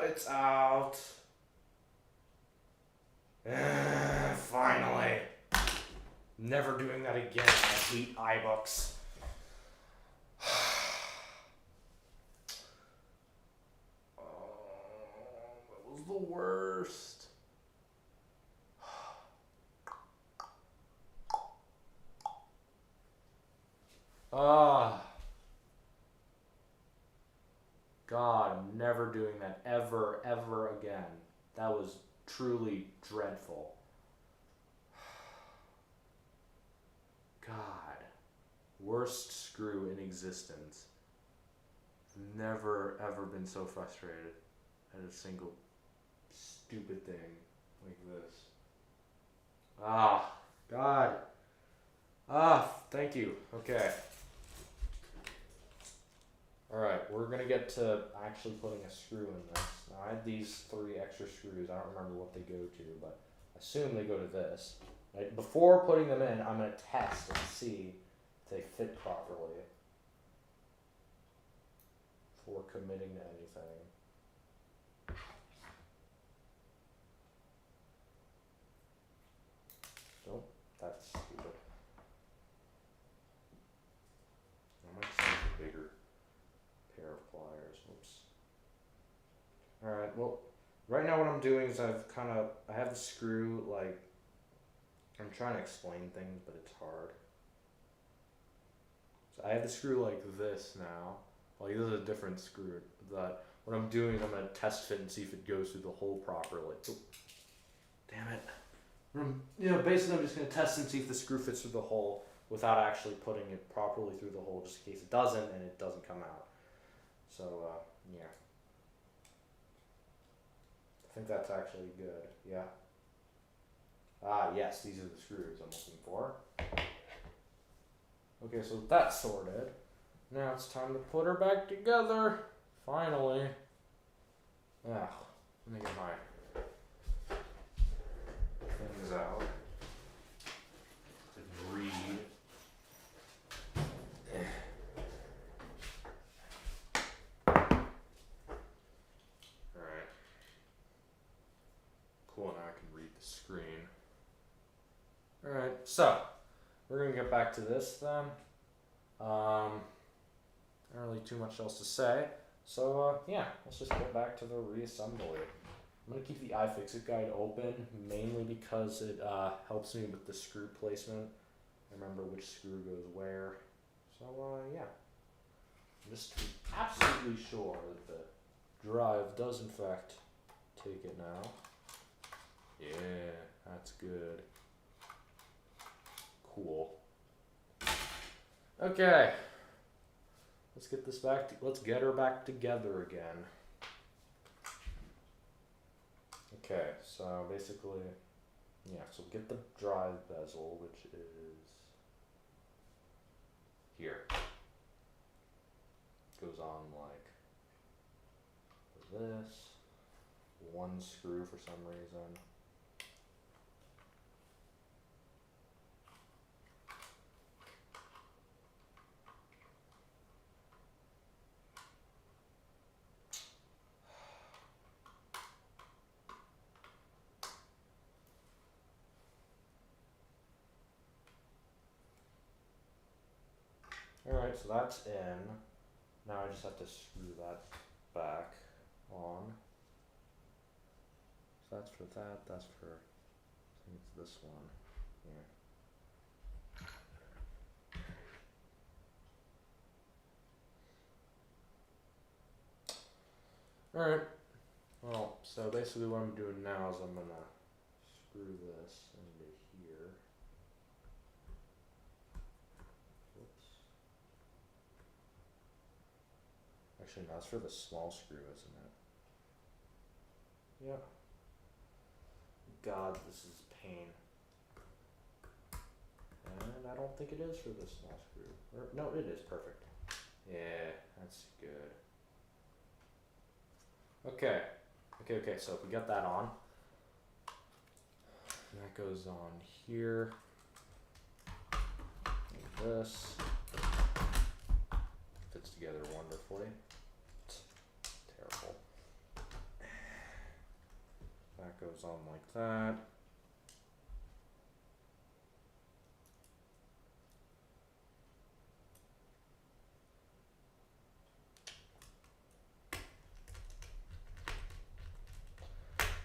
It's out. Finally. Never doing that again. I hate iBooks. That was the worst. God, I'm never doing that ever again. That was truly dreadful. God, worst screw in existence. Never ever been so frustrated at a single stupid thing like this. God. Thank you. Okay. Alright, we're gonna get to actually putting a screw in this. Now I had these 3 extra screws, I don't remember what they go to, but I assume they go to this. Right? Before putting them in, I'm gonna test and see if they fit properly. before committing to anything. Nope, that's stupid. I might just use a bigger pair of pliers. Whoops. Alright, well, right now what I'm doing is I have the screw, like, I'm trying to explain things, but it's hard. So I have the screw like this now. Like, this is a different screw. That what I'm doing is I'm gonna test fit and see if it goes through the hole properly. Oh, damn it. Basically I'm just gonna test and see if the screw fits through the hole without actually putting it properly through the hole, just in case it doesn't and it doesn't come out. So, yeah. I think that's actually good, yeah. Ah, yes, these are the screws I'm looking for. Okay, so that's sorted. Now it's time to put her back together. Finally. Ah, let me get my things out. To read. Alright. Cool, now I can read the screen. Alright, so we're gonna get back to this then. Not really too much else to say. So yeah, let's just get back to the reassembly. I'm gonna keep the iFixit guide open mainly because it helps me with the screw placement. I remember which screw goes where. So yeah, just to be absolutely sure that the drive does in fact take it now. Yeah, that's good. Cool. Okay. Let's get her back together again. Okay, so basically, yeah, so get the drive bezel, which is here. Goes on like this. One screw for some reason. Alright, so that's in. Now I just have to screw that back on. So that's for that, that's for, I think it's this one. Yeah. Alright, well, so basically what I'm doing now is I'm gonna screw this into here. Whoops. Actually, no, that's for the small screw, isn't it? Yeah. God, this is pain. And I don't think it is for the small screw. Or, no, it is perfect. Yeah, that's good. Okay. Okay, so if we get that on, that goes on here. Like this. Fits together wonderfully. It's terrible. That goes on like that.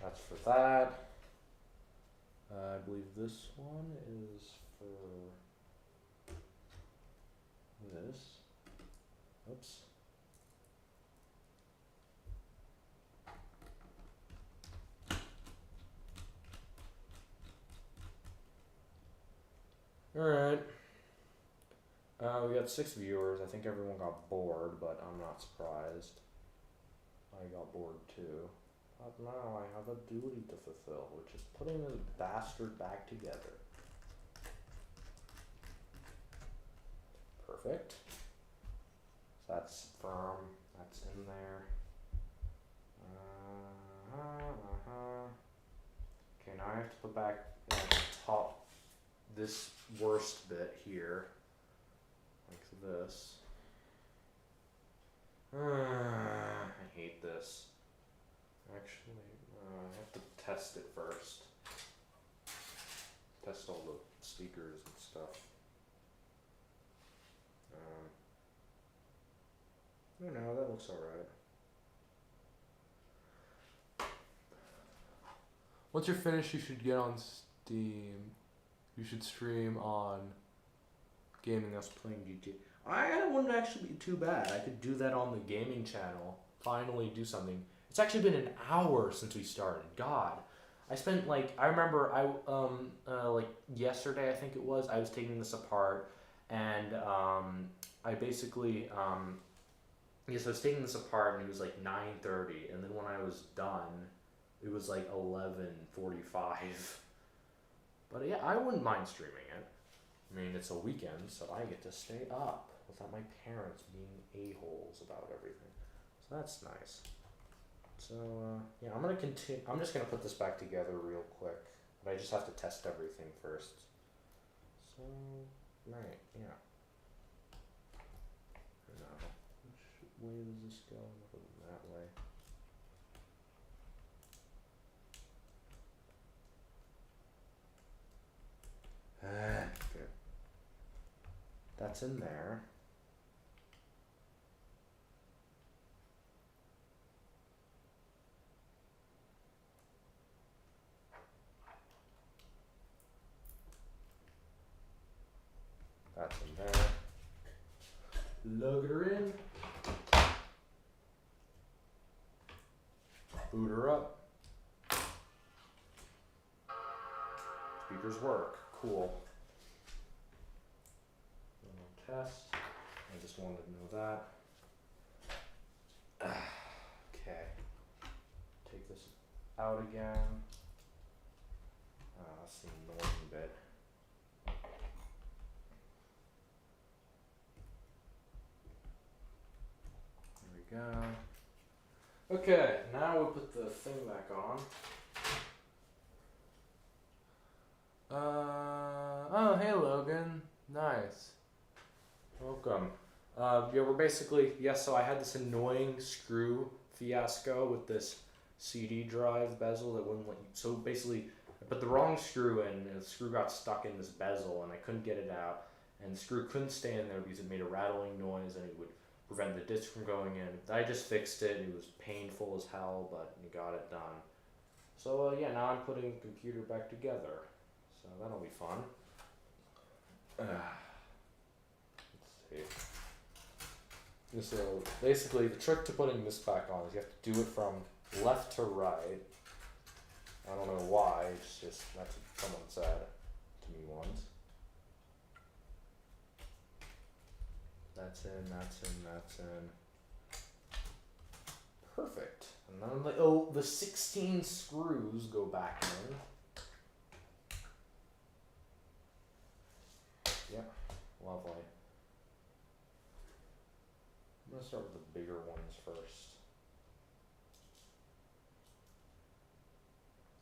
That's for that. I believe this one is for this. Oops. Alright. We got 6 viewers. I think everyone got bored, but I'm not surprised. I got bored too. But now I have a duty to fulfill, which is putting this bastard back together. Perfect. So that's firm. That's in there. Okay, now I have to put back the top, this worst bit here, like this. this. Actually, I have to test it first. Test all the speakers and stuff. I don't know, that looks alright. Once you're finished, you should get on Steam. You should stream on Gaming Us playing GTA. It wouldn't actually be too bad. I could do that on the gaming channel. Finally do something. It's actually been an hour since we started. God. I spent I remember yesterday I think it was, I was taking this apart and I basically yes, I was taking this apart and it was 9:30 and then when I was done it was 11:45. But yeah, I wouldn't mind streaming it. I mean, it's a weekend, so I get to stay up without my parents being a-holes about everything. So that's nice. So, yeah, I'm gonna continue. I'm just gonna put this back together real quick, but I just have to test everything first. So, right, yeah. No, which way does this go? That way. Okay. That's in there. That's in there. Lug her in. Boot her up. Speakers work. Cool. Test. I just wanted to know that. Okay. Take this out again. That's the annoying bit. There we go. Okay, now we put the thing back on. Oh, hey Logan. Nice. Welcome. Yeah, we're basically, so I had this annoying screw fiasco with this CD drive bezel that wouldn't let you, so basically I put the wrong screw in and the screw got stuck in this bezel and I couldn't get it out and the screw couldn't stay in there because it made a rattling noise and it would prevent the disc from going in. I just fixed it. It was painful as hell, but we got it done. So yeah, now I'm putting the computer back together. So that'll be fun. Let's see. So basically the trick to putting this back on is you have to do it from left to right. I don't know why, it's just that's what someone said to me once. That's in, that's in, that's in. Perfect. And then the 16 screws go back in. Yeah, lovely. I'm gonna start with the bigger ones first.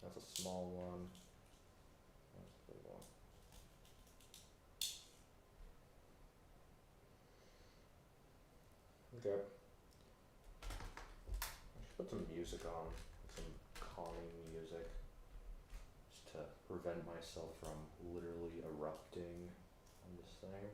That's a small one. That's a big one. Okay. I should put some music on, some calming music, just to prevent myself from literally erupting on this thing.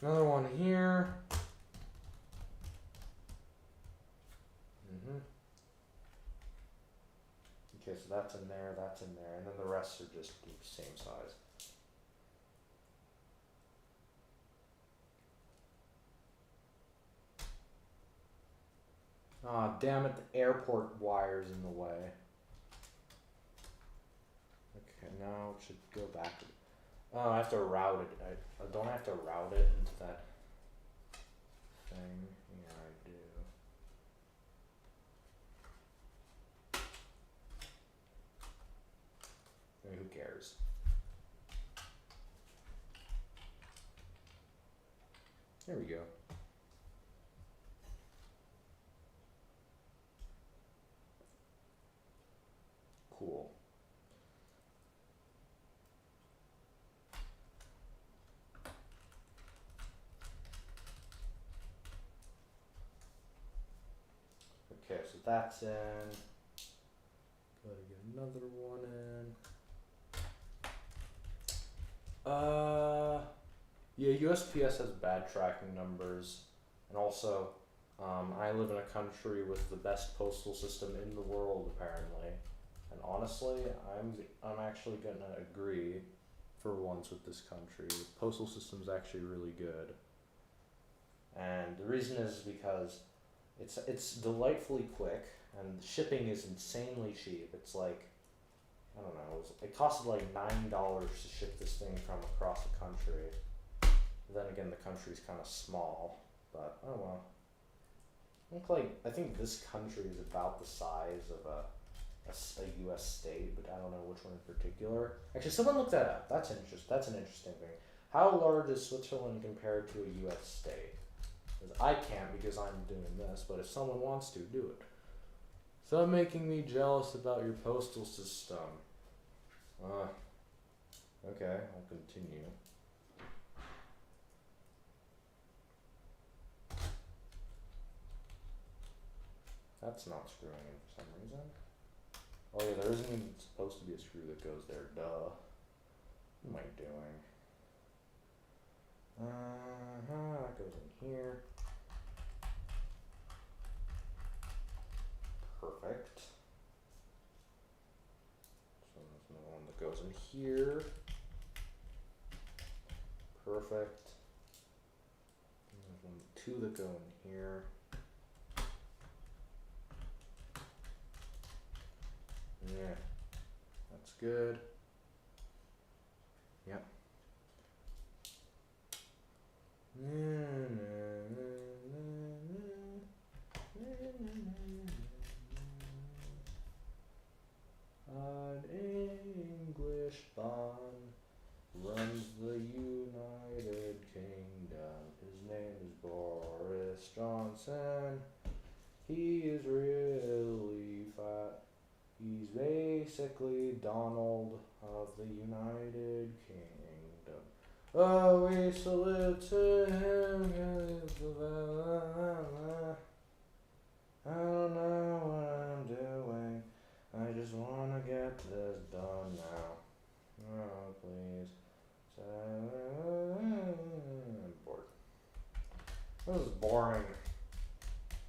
Another one here. Okay, so that's in there, and then the rest are just the same size. Ah, damn it, the airport wire's in the way. Okay, now it should go back. Oh, I have to route it. Don't I have to route it into that thing? Yeah, I do. I mean, who cares? There we go. cool. Okay, so that's in. Gotta get another one in. Yeah, USPS has bad tracking numbers, and also, I live in a country with the best postal system in the world, apparently. And honestly, I'm actually gonna agree, for once, with this country. The postal system's actually really good, and the reason is because it's delightfully quick, and the shipping is insanely cheap. It's like, I don't know, it costed like $9 to ship this thing from across the country. Then again, the country's kind of small, but oh well. I think this country is about the size of a U.S. state, but I don't know which one in particular. Actually, someone look that up. That's an interesting thing. How large is Switzerland compared to a U.S. state? Because I can't because I'm doing this, but if someone wants to, do it. Stop making me jealous about your postal system. Okay, I'll continue. That's not screwing in for some reason. Oh yeah, there isn't even supposed to be a screw that goes there, duh. What am I doing? That goes in here. Perfect. So there's another one that goes in here. Perfect. And there's two that go in here. Yeah, that's good. Yep. An English bond runs the United Kingdom. His name is Boris Johnson. He is really fat. He's basically Donald of the United Kingdom. Oh, we salute to him. I don't know what I'm doing. I just want to get this done now. Oh, please. I'm bored. This is boring.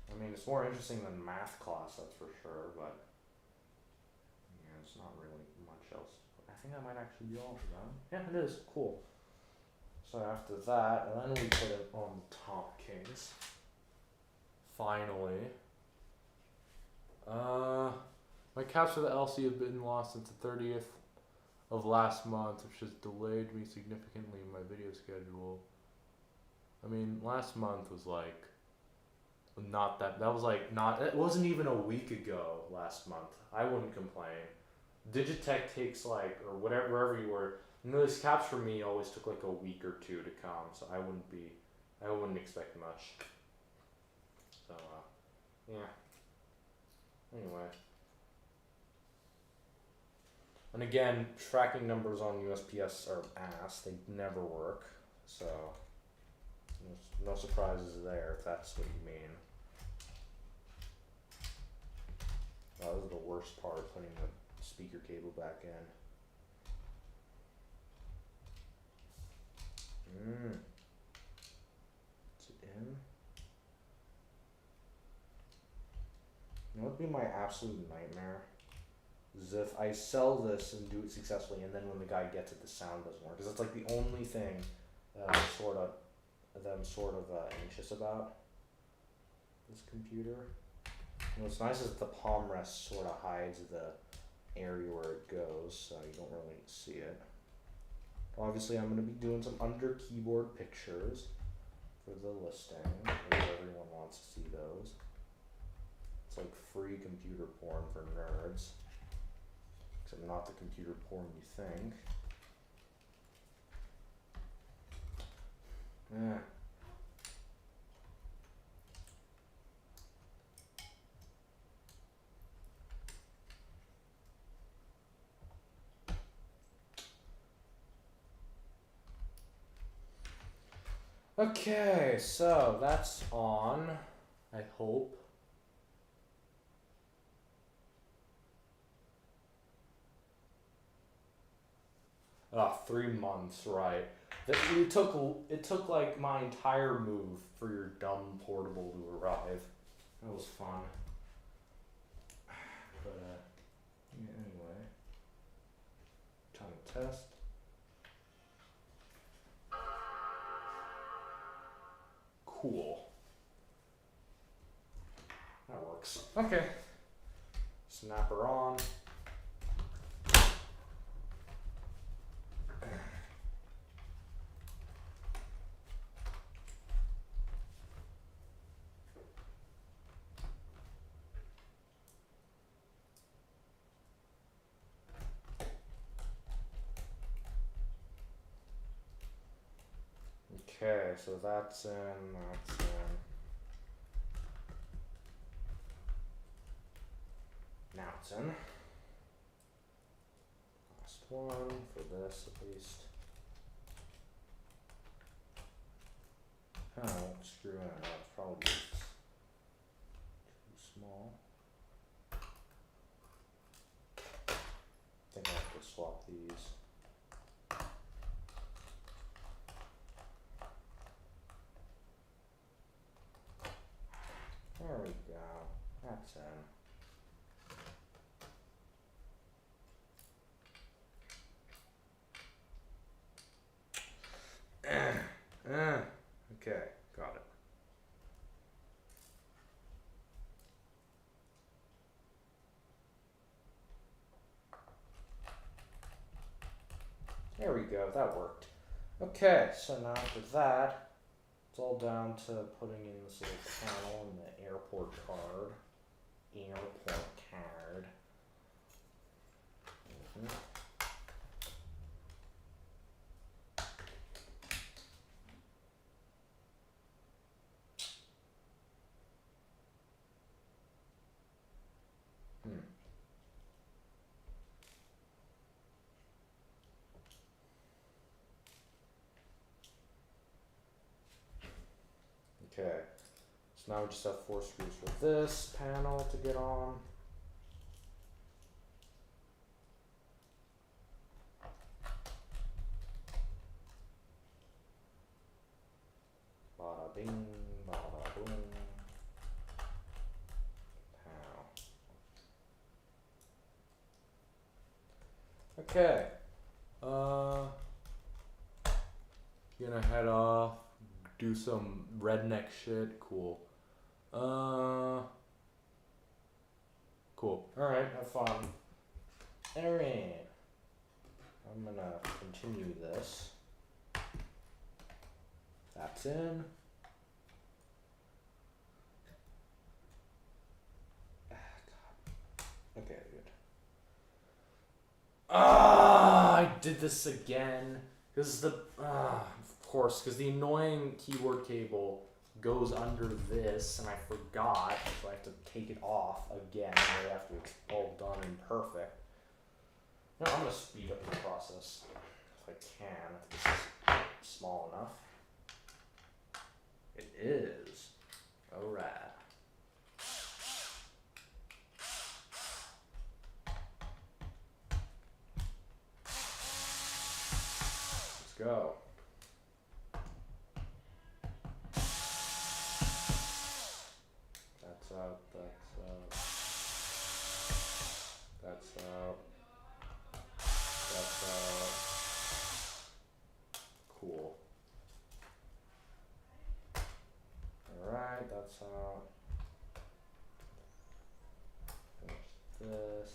I mean, it's more interesting than math class, that's for sure, but yeah, it's not really much else. I think that might actually be all for that. Yeah, it is. Cool. So after that, and then we put it on the top case. Finally. My caps for the LC have been lost since the 30th of last month, which has delayed me significantly in my video schedule. I mean, last month was like, it wasn't even a week ago last month. I wouldn't complain. Digitech takes or wherever you were, these caps for me always took like a week or two to come, so I wouldn't expect much. So, yeah. Anyway. And again, tracking numbers on USPS are ass. They never work. So, no surprises there if that's what you mean. Oh, this is the worst part, putting the speaker cable back in. Is it in? You know what would be my absolute nightmare? Is if I sell this and do it successfully, and then when the guy gets it, the sound doesn't work. Because it's like the only thing that I'm sort of anxious about this computer. And what's nice is that the palm rest sort of hides the area where it goes, so you don't really see it. Obviously, I'm going to be doing some under keyboard pictures for the listing, if everyone wants to see those. It's like free computer porn for nerds. Except not the computer porn you think. Yeah. Okay, so that's on, I hope. Ah, 3 months, right. It took like my entire move for your dumb portable to arrive. That was fun. But yeah, anyway. Time to test. Cool. That works. Okay. Snap her on. Okay, so that's in, that's in. Now it's in. Last one for this at least. I won't screw in. That's probably too small. I think I have to swap these. There we go. That's in. Okay, got it. There we go, that worked. Okay, so now after that, it's all down to putting in this little panel and the airport card. Airport card. Okay, so now we just have 4 screws for this panel to get on. Bada bing, bada boom. Pow. Okay. Gonna head off, do some redneck shit. Cool. Cool. Alright, have fun. Alright. I'm gonna continue this. That's in. Okay, good. I did this again. Because of course, because the annoying keyboard cable goes under this, and I forgot, so I have to take it off again right after it's all done and perfect. No, I'm gonna speed up the process if I can, if this is small enough. It is. Alright. Let's go. That's out, that's out. That's out. That's out. Cool. Alright, that's out. Finish this.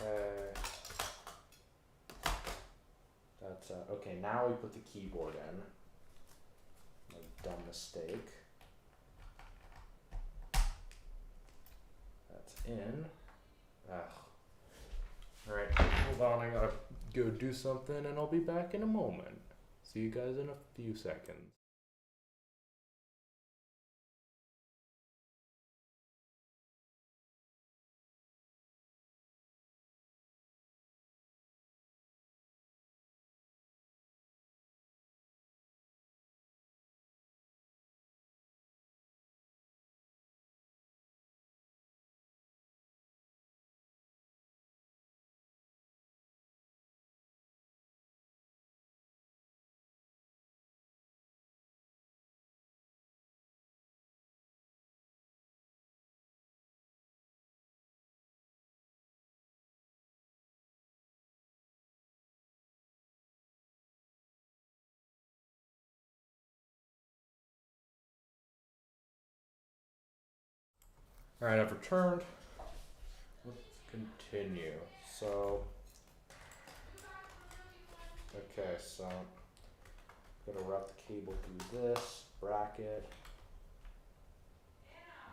Okay. That's okay, now we put the keyboard in. My dumb mistake. That's in. Ugh. Alright, hold on, I gotta go do something and I'll be back in a moment. See you guys in a few seconds. All right, I've returned. Let's continue. So, okay, so I'm gonna route the cable through this bracket,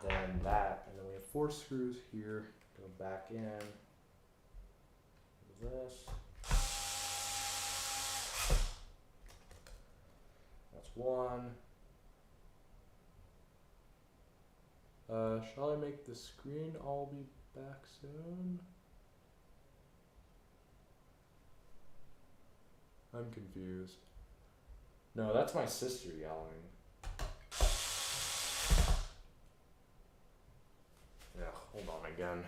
then that, and then we have 4 screws here. Go back in. This. That's 1. Shall I make the screen all be back soon? I'm confused. No, that's my sister yelling. Yeah, hold on again.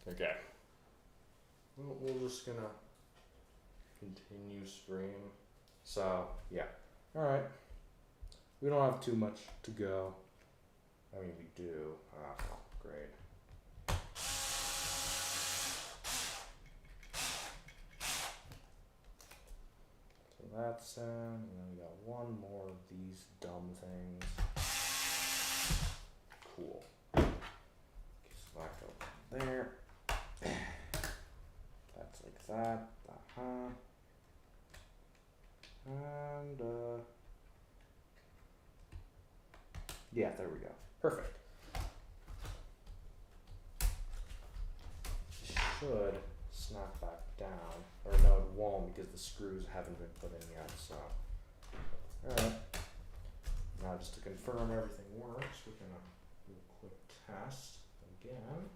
Okay. We're just gonna continue stream. So, yeah. Alright. We don't have too much to go. I mean, we do. Ah, great. So that's in, and then we got 1 more of these dumb things. Cool. Okay, so that goes there. That's like that. And, yeah, there we go. Perfect. It should snap back down. Or no, it won't because the screws haven't been put in yet, so. Alright. Now just to confirm everything works, we're gonna do a quick test again.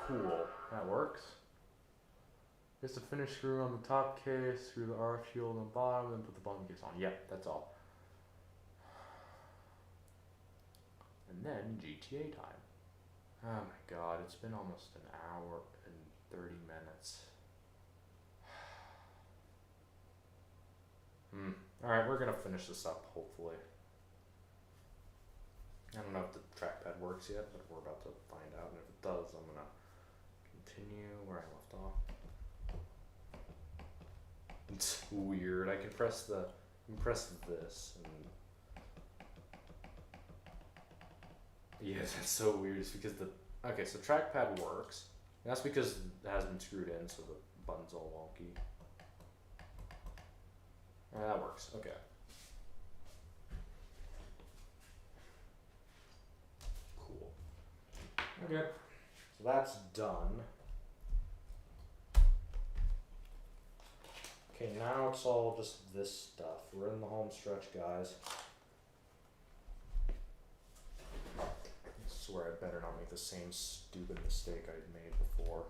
Cool, that works. Just to finish screw on the top case, screw the RF shield on the bottom, then put the bottom case on. Yep, that's all. And then GTA time. Oh my god, it's been almost an hour and 30 minutes. Alright, we're gonna finish this up, hopefully. I don't know if the trackpad works yet, but we're about to find out, and if it does, I'm gonna continue where I left off. It's weird. I can press this, and yeah, that's so weird. It's because okay, so trackpad works. And that's because it has been screwed in, so the button's all wonky. Yeah, that works. Okay. Cool. Okay. So that's done. Okay, now it's all just this stuff. We're in the home stretch, guys. I swear I better not make the same stupid mistake I made before.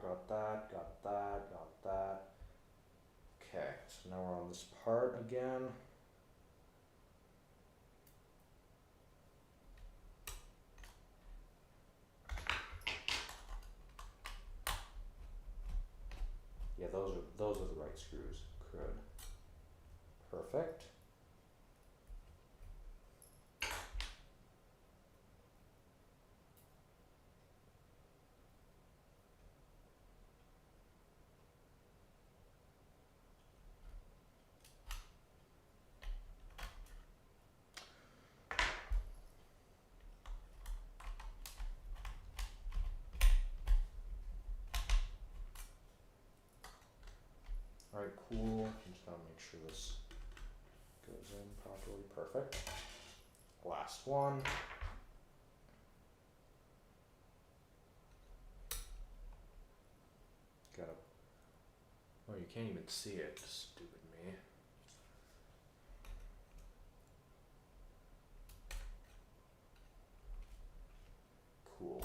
Got that, got that, got that. Okay, so now we're on this part again. Yeah, those are the right screws. Good. Perfect. Alright, cool. I'm just gonna make sure this goes in properly. Perfect. Last one. Gotta. Oh, you can't even see it. Stupid me. Cool.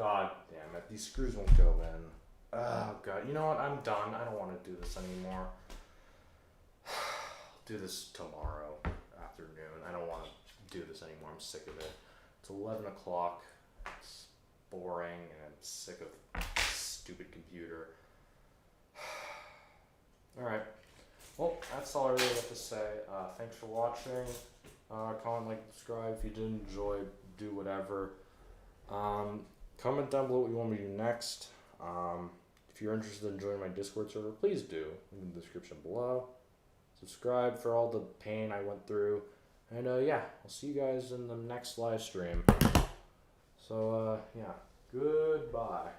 God damn it. These screws won't go in. Oh, God. You know what? I'm done. I don't want to do this anymore. I'll do this tomorrow afternoon. I don't want to do this anymore. I'm sick of it. It's 11 o'clock. It's boring, and I'm sick of this stupid computer. Alright. Well, that's all I really have to say. Thanks for watching. Comment, like, subscribe. If you did enjoy, do whatever. Comment down below what you want me to do next. If you're interested in joining my Discord server, please do. In the description below. Subscribe for all the pain I went through. And yeah, I'll see you guys in the next live stream. So yeah, goodbye.